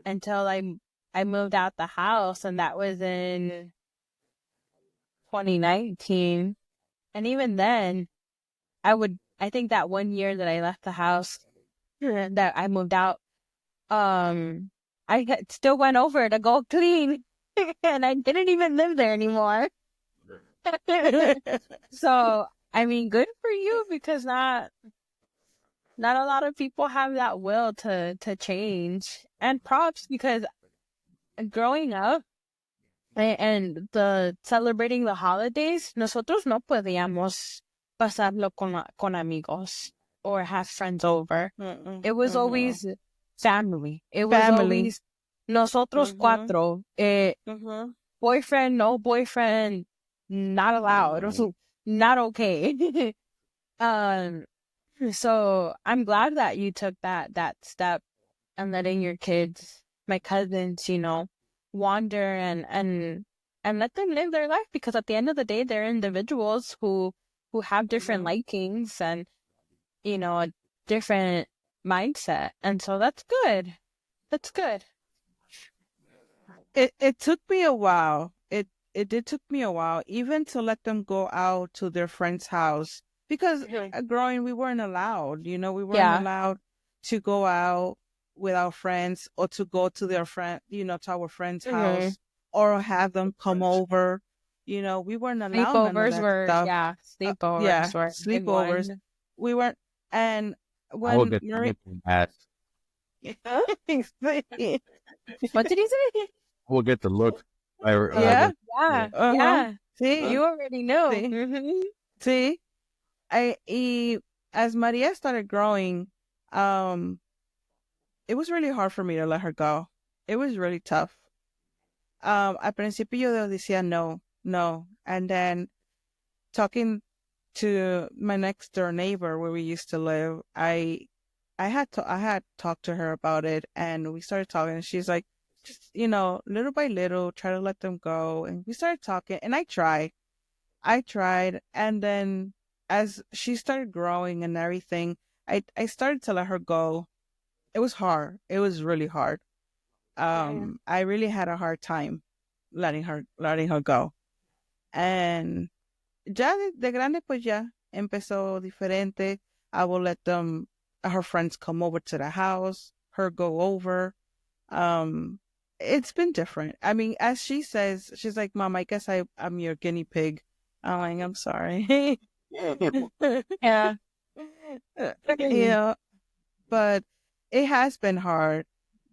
until I moved out the house, and that was in 2019. And even then, I think that one year that I left the house, that I moved out, I still went over to go clean, and I didn't even live there anymore. So, I mean, good for you, because not a lot of people have that will to change. And props, because growing up and celebrating the holidays, nosotros no podíamos pasarlo con amigos or have friends over. It was always family. It was always nosotros cuatro. Boyfriend, no boyfriend, not allowed. It was not okay. So I'm glad that you took that step and letting your kids, my cousins, wander and let them live their life, because at the end of the day, they're individuals who have different likings and, a different mindset. And so that's good. That's good. It took me a while. It did took me a while, even to let them go out to their friend's house, because growing, we weren't allowed, we weren't allowed to go out with our friends or to go to their friend, to our friend's house or have them come over. You know, we weren't allowed none of Sleepovers that were, stuff. yeah, Yeah, sleepovers were a big sleepovers. one. We weren't, and I will when get Marie, ass. Huh? What did you say? I will get the look. yeah, Yeah, uh-huh. yeah. See, You already know. see, Mhm. see. As Maria started growing, um, it was really hard for me to let her go. It was really tough. Al principio yo decía no, no, and then talking to my next door neighbor where we used to live, I had talked to her about it, and we started talking, and she's like, just, you know, little by little, try to let them go. And we started talking, and I tried, and then as she started growing and everything, I started to let her go. It was hard. It was really hard. Yeah. I really had a hard time letting her go. And ya de grande, pues ya empezó diferente. I will let her friends come over to the house, her go over. Um, it's been different. I mean, as she says, she's like, Mom, I guess I'm your guinea pig. I'm like, I'm sorry. Yeah. Yeah, but it has been hard.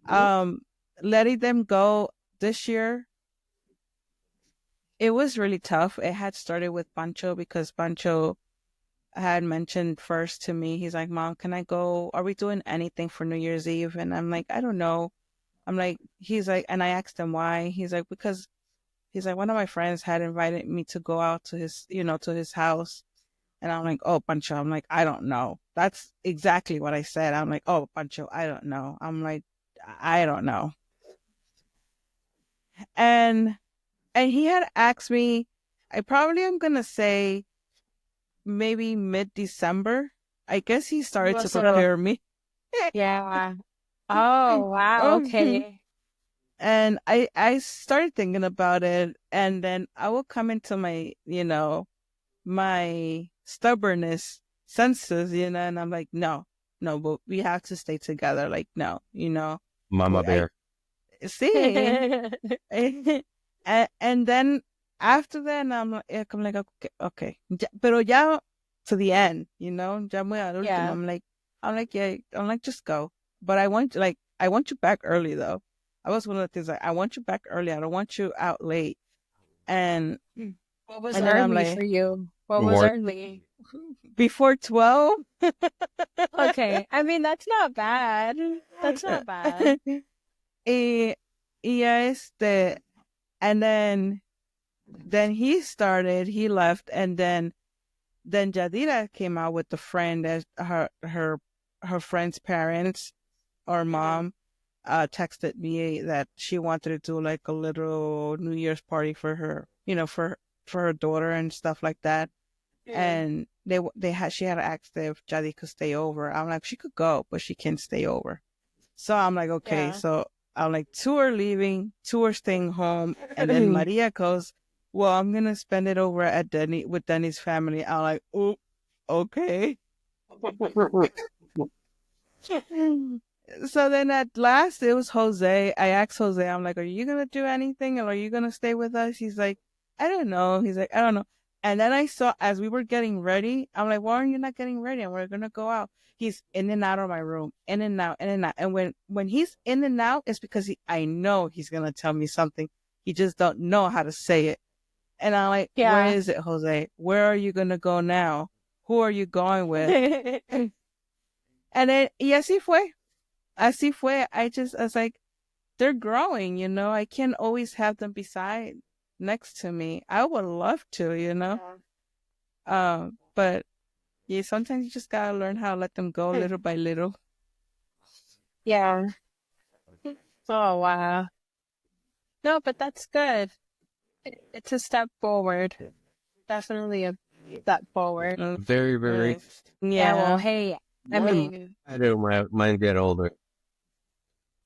Um, letting them go this year, it was really tough. It had started with Pancho because Pancho had mentioned first to me, he's like, Mom, can I go? Are we doing anything for New Year's Eve? And I'm like, I don't know. I'm like, he's like, and I asked him why. He's like, because he's like, one of my friends had invited me to go out to his, you know, to his house. And I'm like, oh, Pancho. I'm like, I don't know. That's exactly what I said. I'm like, oh, Pancho, I don't know. I'm like, I don't know. And he had asked me, I probably am gonna say maybe mid-December. I guess he started to So, prepare me. yeah. Oh, wow. Um, Okay. and I started thinking about it, and then I will come into my, you know, my stubbornness senses, you know, and I'm like, no, no, but we have to stay together. Like, no, you know, Mama I bear. see. And then after that, I'm like, okay, okay. Pero ya to the end, you know, ya muy al último. Yeah. Yeah, I'm like, just go. But I want you back early though. I was one of the things like, I want you back early. I don't want you out late. And What was then I'm early for like, you? What was Work. early? before 12. Okay. I mean, that's not bad. That's not bad. y, y ya and then he left, and then Jadira came out with the friend as her friend's parents or mom texted me that she wanted to do like a little New Year's party for her, you know, for her daughter and stuff like that. Mm. And she had asked if Jadi could stay over. I'm like, she could go, but she can't stay over. So I'm like, okay. Yeah. So I'm like, two are leaving, two are staying home, and then Maria goes, well, I'm gonna spend it over at Denny's family. I'm like, oh, okay. So then at last it was Jose. I asked Jose, I'm like, are you gonna do anything, or are you gonna stay with us? He's like, I don't know. He's like, I don't know. And then I saw as we were getting ready, I'm like, why are you not getting ready? And we're gonna go out. He's in and out of my room, in and out, in and out. And when he's in and out, it's because I know he's gonna tell me something. He just don't know how to say it. And I'm like, where Yeah. is it, Jose? Where are you gonna go now? Who are you going with? And then, y así fue. Así fue. I was like, they're growing, you know. I can't always have them beside next to me. I would love to, you know. But yeah, sometimes you just gotta learn how to let them go little by little. Yeah. Oh, wow. No, but that's good. It's a step forward. Definitely a step forward. Very, very. Yeah, well, Yeah. hey, I Boy, mean, I do when mine get older.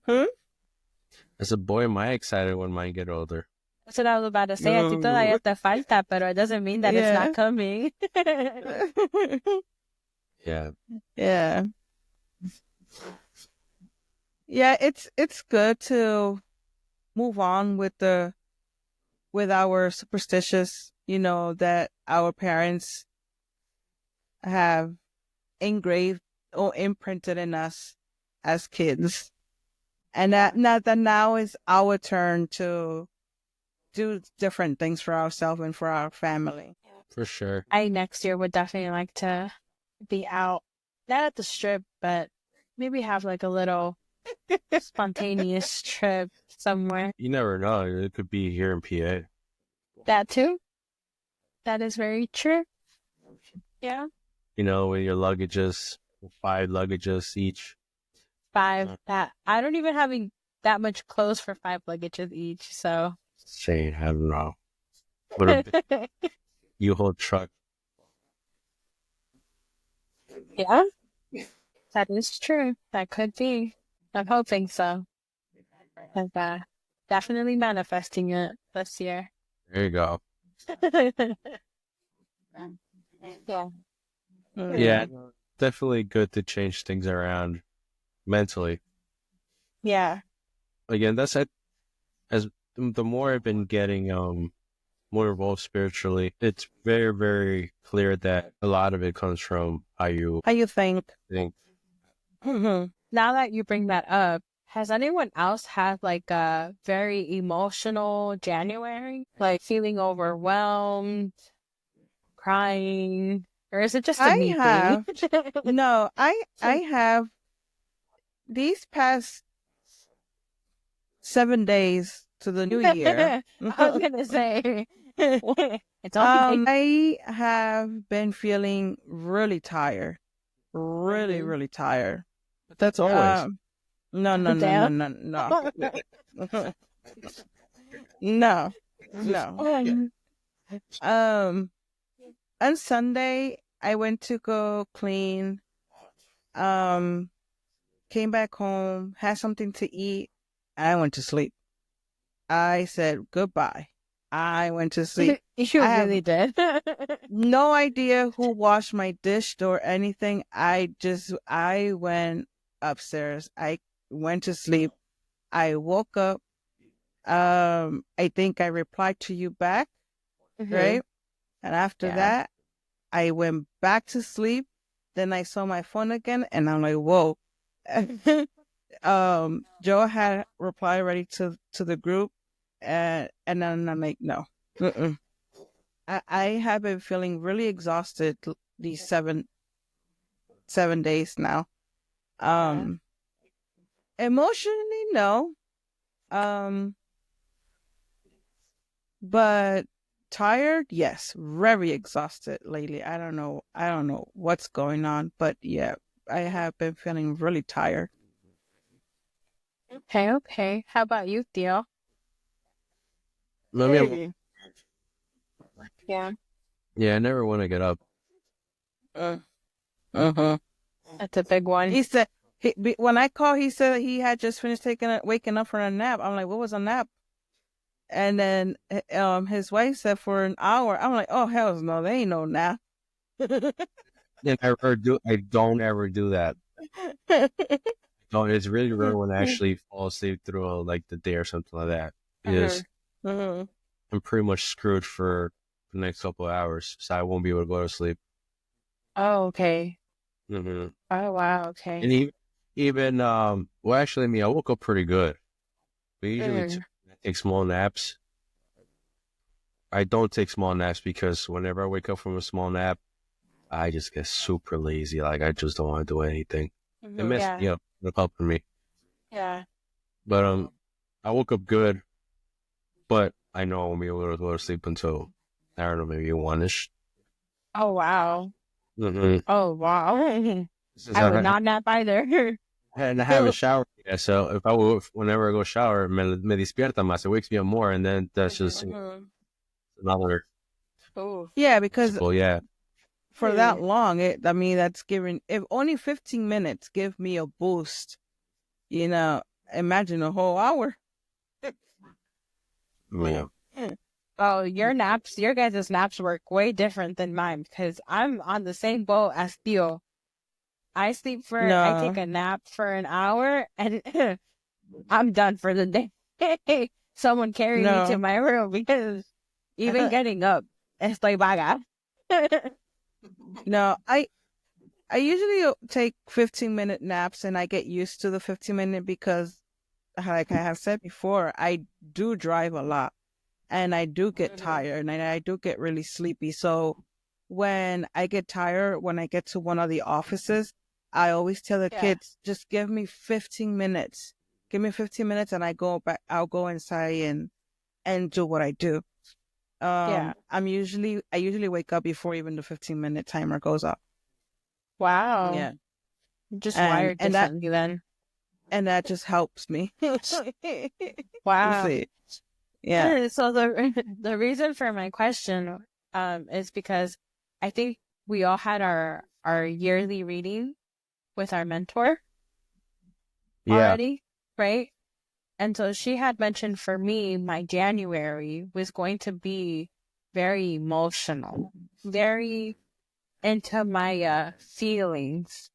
Hmm? As a boy, am I excited when mine get older? that's what I was about to say. A ti todavía te falta, pero it doesn't mean that it's Yeah. not coming. Yeah. Yeah. Yeah, it's good to move on with the with our superstitious, that our parents have engraved or imprinted in us as kids. And that now is our turn to do different things for ourselves and for our family. For sure. I next year would definitely like to be out, not at the strip, but maybe have like a little spontaneous trip somewhere. You never know. It could be here in PA. That too. That is very true. Yeah. With your luggages, 5 luggages each. 5. That I don't even have that much clothes for 5 luggages each. So. Saying, I don't know. But a U-Haul truck. Yeah. That is true. That could be. I'm hoping so. And, definitely manifesting it this year. There you go. Yeah. Yeah, definitely good to change things around mentally. Yeah. Again, that's it. As the more I've been getting more involved spiritually, it's very, very clear that a lot of it comes from how you think. Now that you bring that up, has anyone else had like a very emotional January? Like feeling overwhelmed, crying, or is it just a me have. thing? No, I have these past 7 days to the new year. I was gonna say it's only I have been feeling really tired, really tired. But that's always. No. No. On Sunday I went to go clean. Came back home, had something to eat. I went to sleep. I said goodbye. I went to sleep. You really did. No idea who washed my dish or anything. I went upstairs. I went to sleep. I woke up. I think I replied to you back, right? And after that, I went back to sleep. Then I saw my phone again, and I'm like, whoa. Joe had replied already to the group, and then I'm like, no. I have been feeling really exhausted these seven days now. Emotionally, no. But tired, yes. Very exhausted lately. I don't know what's going on, but yeah, I have been feeling really tired. Okay. How about you, Theo? Yeah, Yeah. I never want to get up. That's a big one. He said when I called, he said he had just finished waking up from a nap. I'm like, what was a nap? And then his wife said for an hour. I'm like, oh hell no, there ain't no nap. And I don't ever do that. No, it's really rare when I actually fall asleep through like the day or something like that. Because I'm pretty much screwed for the next couple of hours, so I won't be able to go to sleep. Oh, okay. Mm-hmm. Oh, wow. Okay. And even well, actually, I woke up pretty good. But usually I take small naps. I don't take small naps because whenever I wake up from a small nap, I just get super lazy. Like I just don't want to do anything. It messes me up. It's helping me. Yeah. But I woke up good, but I know I won't be able to go to sleep until I don't know, maybe 1-ish. Oh, wow. Mm-hmm. Oh, wow. I would not nap either. And I haven't showered yet, so whenever I go shower, me despierta más. It wakes me up more, and then that's just another. Oh. Yeah, because for that long, that's giving. If only 15 minutes give me a boost, imagine a whole hour. Yeah. Oh, your guys' naps work way different than mine because I'm on the same boat as Theo. I take a nap for an hour and I'm done for the day. someone carry me to No. my room because even getting up, estoy vaga. No, I usually take 15-minute naps, and I get used to the 15-minute because, like I have said before, I do drive a lot, and I do get tired, and I do get really sleepy. So when I get tired, when I get to one of the offices, I always tell the Yeah. kids, just give me 15 minutes. Give me 15 minutes, and I'll go inside and do what I do. Yeah. I usually wake up before even the 15-minute timer goes up. Wow. Yeah. Just And wired and that differently then. and that just helps me. Wow. See. Yeah. So the reason for my question is because I think we all had our yearly reading with our mentor Yeah. already, right? And so she had mentioned for me my January was going to be very emotional, very into my feelings.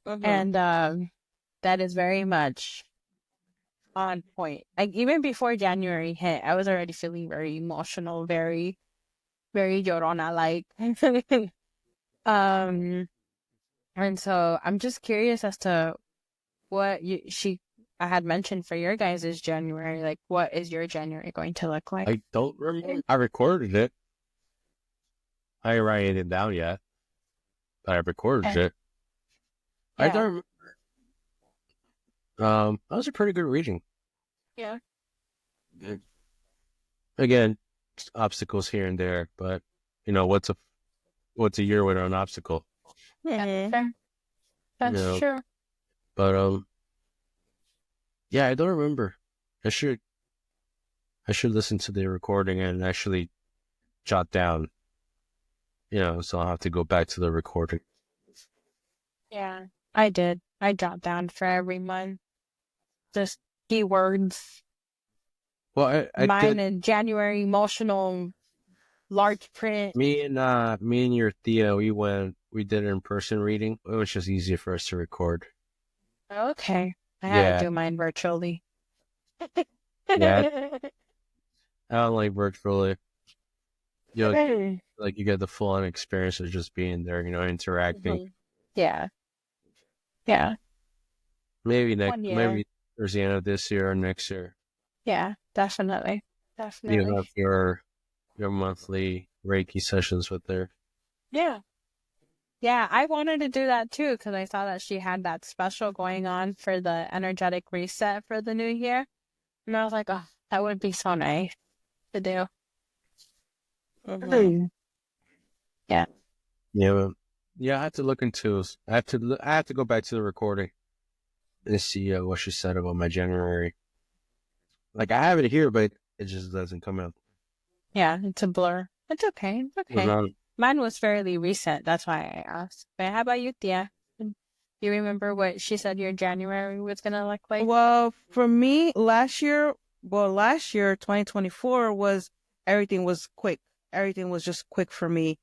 And that is very much on point. Like even before January hit, I was already feeling very emotional, very, very llorona like. um, and so I'm just curious as to what I had mentioned for your guys' January. Like, what is your January going to look like? I don't remember. I recorded it. I ain't writing it down yet, but I recorded it. I Yeah. don't remember. That was a pretty good reading. Yeah. Again, just obstacles here and there, but you know, what's a year without an obstacle? That's fair. That's You know, true. but yeah, I don't remember. I should listen to the recording and actually jot down, so I'll have to go back to the recording. Yeah, I did. I jot down for every month just keywords. Well, I Mine did. in January, emotional, large print. Me and your Thea, we did an in-person reading. It was just easier for us to record. Okay. I had Yeah. to do mine virtually. Yeah. I don't like virtually. Like you get the full-on experience of just being there, interacting. Yeah. Yeah. Maybe One year. maybe towards the end of this year or next year. Yeah, definitely. You Definitely. have your monthly Reiki sessions with her. Yeah. Yeah, I wanted to do that too because I saw that she had that special going on for the energetic reset for the new year. And I was like, oh, that would be so nice to do. Yeah. Yeah, I have to look into. I have to go back to the recording and see what she said about my January. Like I have it here, but it just doesn't come out. Yeah, it's a blur. It's okay. It's okay. Mine was fairly recent. That's why I asked. But how about you, Tia? Do you remember what she said your January was going to look like? Well, for me, last year, 2024 everything was quick. Everything was just quick for me.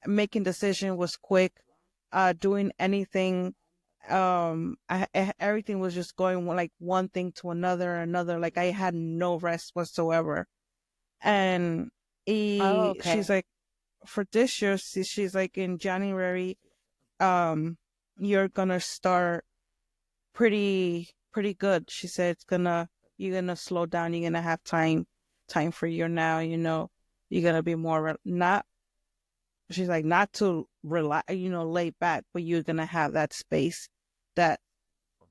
Making decision was quick. Doing anything, everything was just going like one thing to another. Like I had no rest whatsoever. And okay. she's like, for this year, she's like in January, you're gonna start pretty good. She said you're gonna slow down. You're gonna have time for you now. You're gonna be more not. She's like not to relax, lay back, but you're gonna have that space that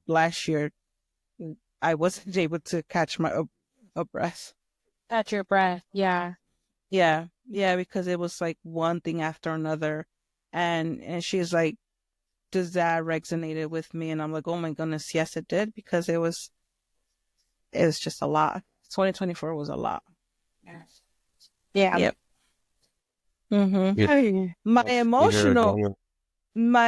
last year I wasn't able to catch my a breath. Catch your breath. Yeah. Yeah, because it was like one thing after another, and she's like, does that resonated with me? And I'm like, oh my goodness, yes, it did, because it was just a lot. 2024 was a lot. Yeah. Yep. Yeah. My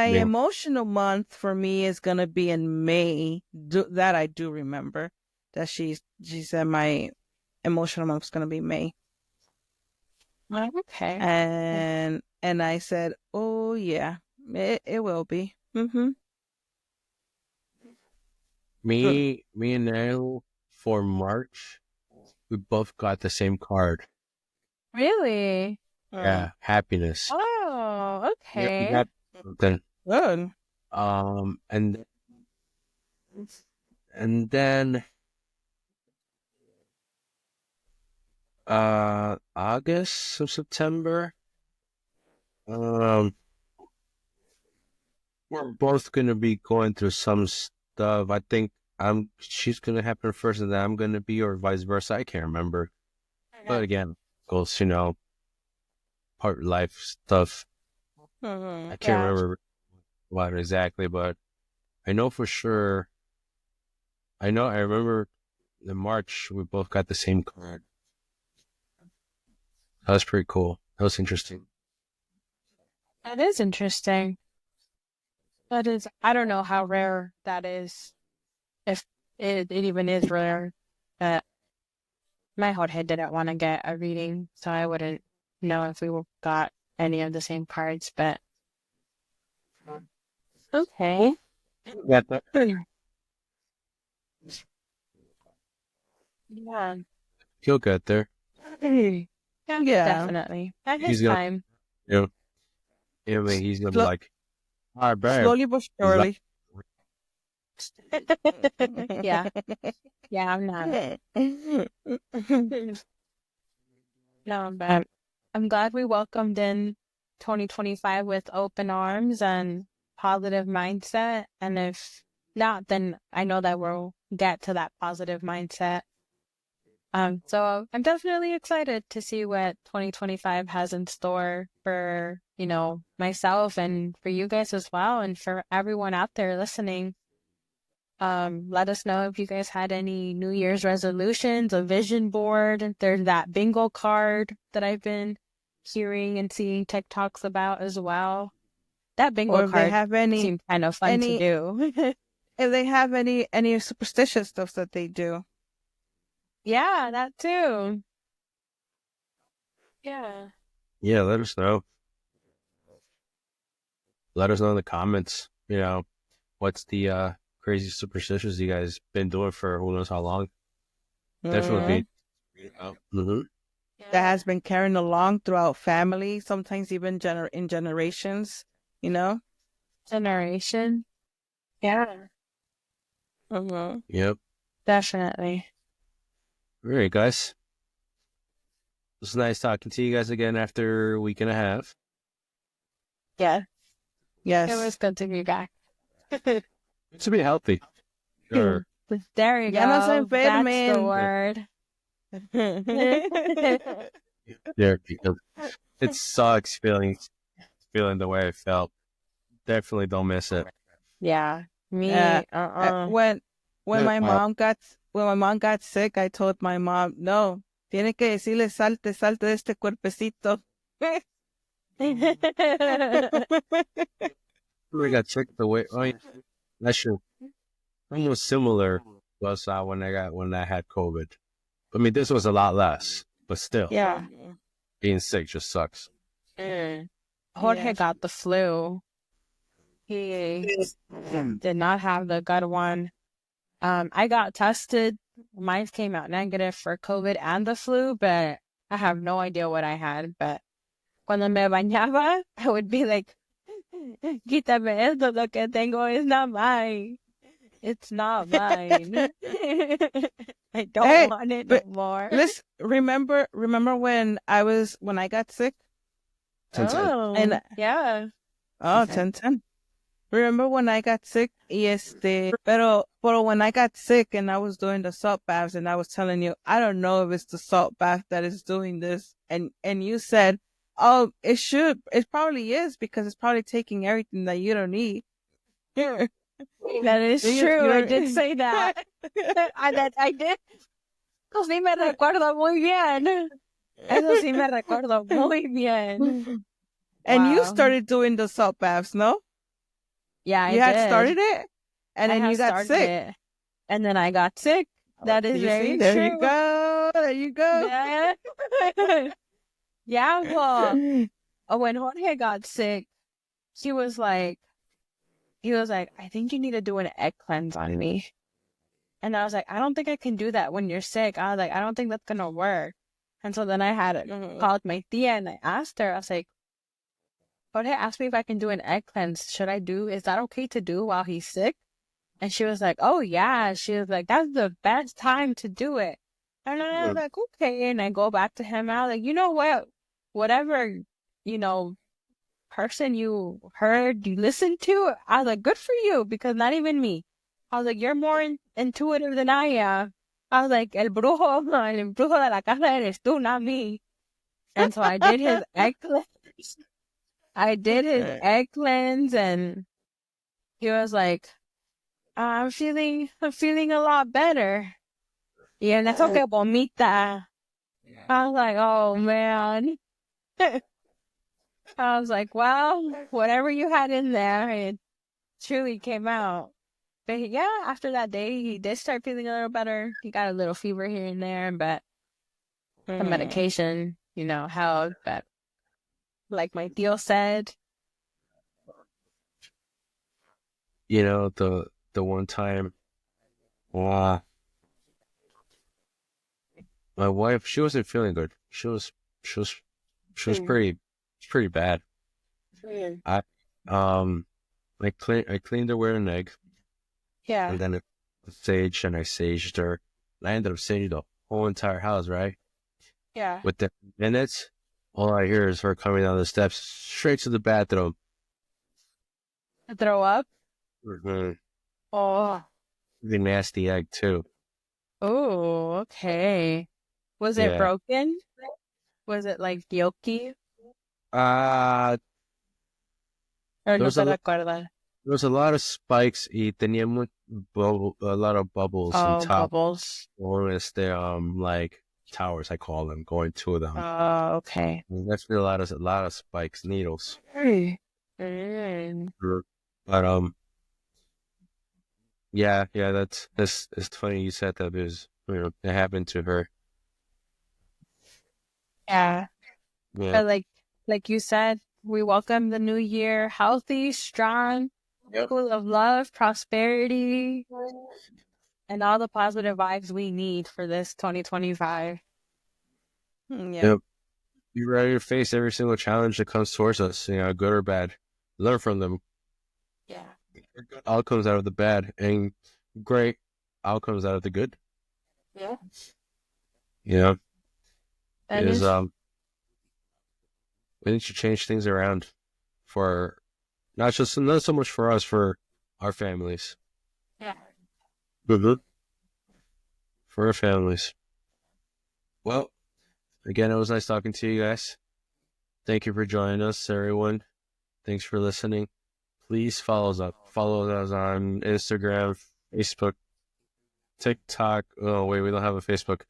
emotional month for me is gonna be in May. That I do remember that she said my emotional month is gonna be May. Okay. And I said, oh yeah, it will be. Me and Nail for March, we both got the same card. Really? Yeah, happiness. Oh, Yeah, we okay. got something. Good. And then August or September. Um, we're both gonna be going through some stuff. I think she's gonna happen first, and then I'm gonna be, or vice versa. I can't remember. But again, goes, part of life stuff. I can't Yeah. remember what exactly, but I know for sure. I remember in March we both got the same card. That was pretty cool. That was interesting. That is interesting. That is, I don't know how rare that is, if it even is rare. But my Jorge didn't want to get a reading, so I wouldn't know if we got any of the same cards, but okay. Got that? Yeah. He'll get there. Yeah, Yeah. definitely. At his He's gonna- time. Yeah. I mean, he's gonna be like, all right, babe. Slowly but He's like, surely. Yeah. Yeah, I'm not. No, but I'm glad we welcomed in 2025 with open arms and positive mindset. And if not, then I know that we'll get to that positive mindset. So I'm definitely excited to see what 2025 has in store for, myself and for you guys as well, and for everyone out there listening. Let us know if you guys had any New Year's resolutions, a vision board. There's that bingo card that I've been hearing and seeing TikToks about as well. That Or bingo if they card have any, seemed kind of fun to do. if they have any superstitious stuff that they do. Yeah, that too. Yeah. yeah, let us know. Let us know in the comments. What's the crazy superstitions you guys been doing for who knows how long? Definitely be. Mm-hmm. That has been carrying along throughout family, sometimes even in generations, Generation. Yeah, Yep. definitely. All right, guys. It was nice talking to you guys again after a week and a half. Yeah, Yes. it was good to be back. It's to be healthy. Sure. There you Ya no se go. That's the enfermen. word. Yeah, because it sucks feeling the way I felt. Definitely don't miss it. Yeah, me. When my Wow. mom got sick, I told my mom, no, tiene que decirle salte de este cuerpecito. We got sick the way. Oh, yeah. That's true. Almost similar was when I had COVID. I mean, this was a lot less, but still, Yeah. being sick just sucks. Jorge Yeah. got the flu. He did not have the good one. I got tested. Mine came out negative for COVID and the flu, but I have no idea what I had. But cuando me bañaba, I would be like, quítame esto, lo que tengo is not mine. It's not mine. I don't want it no more. Let's remember when I got sick. Oh, And yeah. oh, 10-10. Remember when I got sick? Pero when I got sick and I was doing the salt baths and I was telling you, I don't know if it's the salt bath that is doing this. And you said, oh, it probably is because it's probably taking everything that you don't need. That is true. I did say that. I did. Eso sí me recuerdo muy bien. Eso sí me recuerdo muy bien. And you Wow. started doing the salt baths, no? Yeah, I You had did. started it, and I then had you got started sick. it. And then I got sick. That is You very see? true. There you go. There you go. Yeah. Yeah, well, when Jorge got sick, he was like, I think you need to do an egg cleanse on me. And I was like, I don't think I can do that when you're sick. I was like, I don't think that's going to work. And so then I had called my tia and I asked her, I was like, Jorge asked me if I can do an egg cleanse. Is that okay to do while he's sick? And she was like, oh yeah. She was like, that's the best time to do it. And I was like, okay. And I go back to him. I was like, you know what? Whatever, person you heard, you listened to, I was like, good for you, because not even me. I was like, you're more intuitive than I am. I was like, el brujo de la casa eres tú, not me. And so I did his egg cleanse. I did his egg cleanse, and he was like, I'm feeling a lot better. Y en eso que vomita. I was like, oh man. I was like, well, whatever you had in there, it truly came out. But yeah, after that day, he did start feeling a little better. He got a little fever here and there, but the medication, helped. But like my tío said, The one time, my wife, she wasn't feeling good. She was pretty bad. I I cleaned her with an egg, yeah, and then I saged her. And I ended up saging the whole entire house, right? yeah. Within minutes, all I hear is her coming down the steps straight to the bathroom. Throw up? Mm-hmm. Oh. The nasty egg too. Oh, okay. Was it broken? Was it like yolky? There Or no was te a recuerdas? there was a lot of spikes y tenía a lot of bubbles on Oh, top. bubbles. Or is there like towers, I call them, going to them. Oh, okay. That's a lot of spikes, needles. Mm. But yeah, that's it's funny you said that because it happened to her. Yeah. Yeah. But like you said, we welcome the new year healthy, strong, full of love, prosperity, and all the positive vibes we need for this 2025. Yeah. Yep. Be ready to face every single challenge that comes towards us, good or bad. Learn from them. Yeah. Good outcomes out of the bad and great outcomes out of the good. Yeah. Yeah. And We need to change things around for not so much for us, for our families. yeah. Mm-hmm. For our families. Well, again, it was nice talking to you guys. Thank you for joining us, everyone. Thanks for listening. Please follow us on Instagram, Facebook, TikTok. Oh, wait, we don't have a Facebook.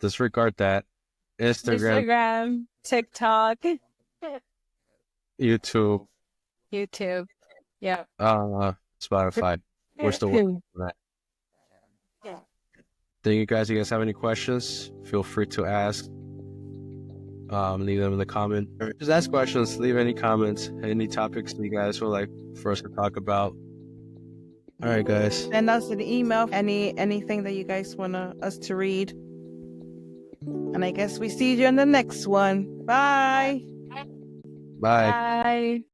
Disregard that. Instagram, TikTok, YouTube, yeah. Spotify. We're still working on that. Yeah. Thank you guys. If you guys have any questions, feel free to ask. Leave them in the comment. Or just ask questions. Leave any comments, any topics you guys would like for us to talk about. All right, guys. Send us an email, anything that you guys want us to read. And I guess we see you in the next one. Bye. Bye. Bye.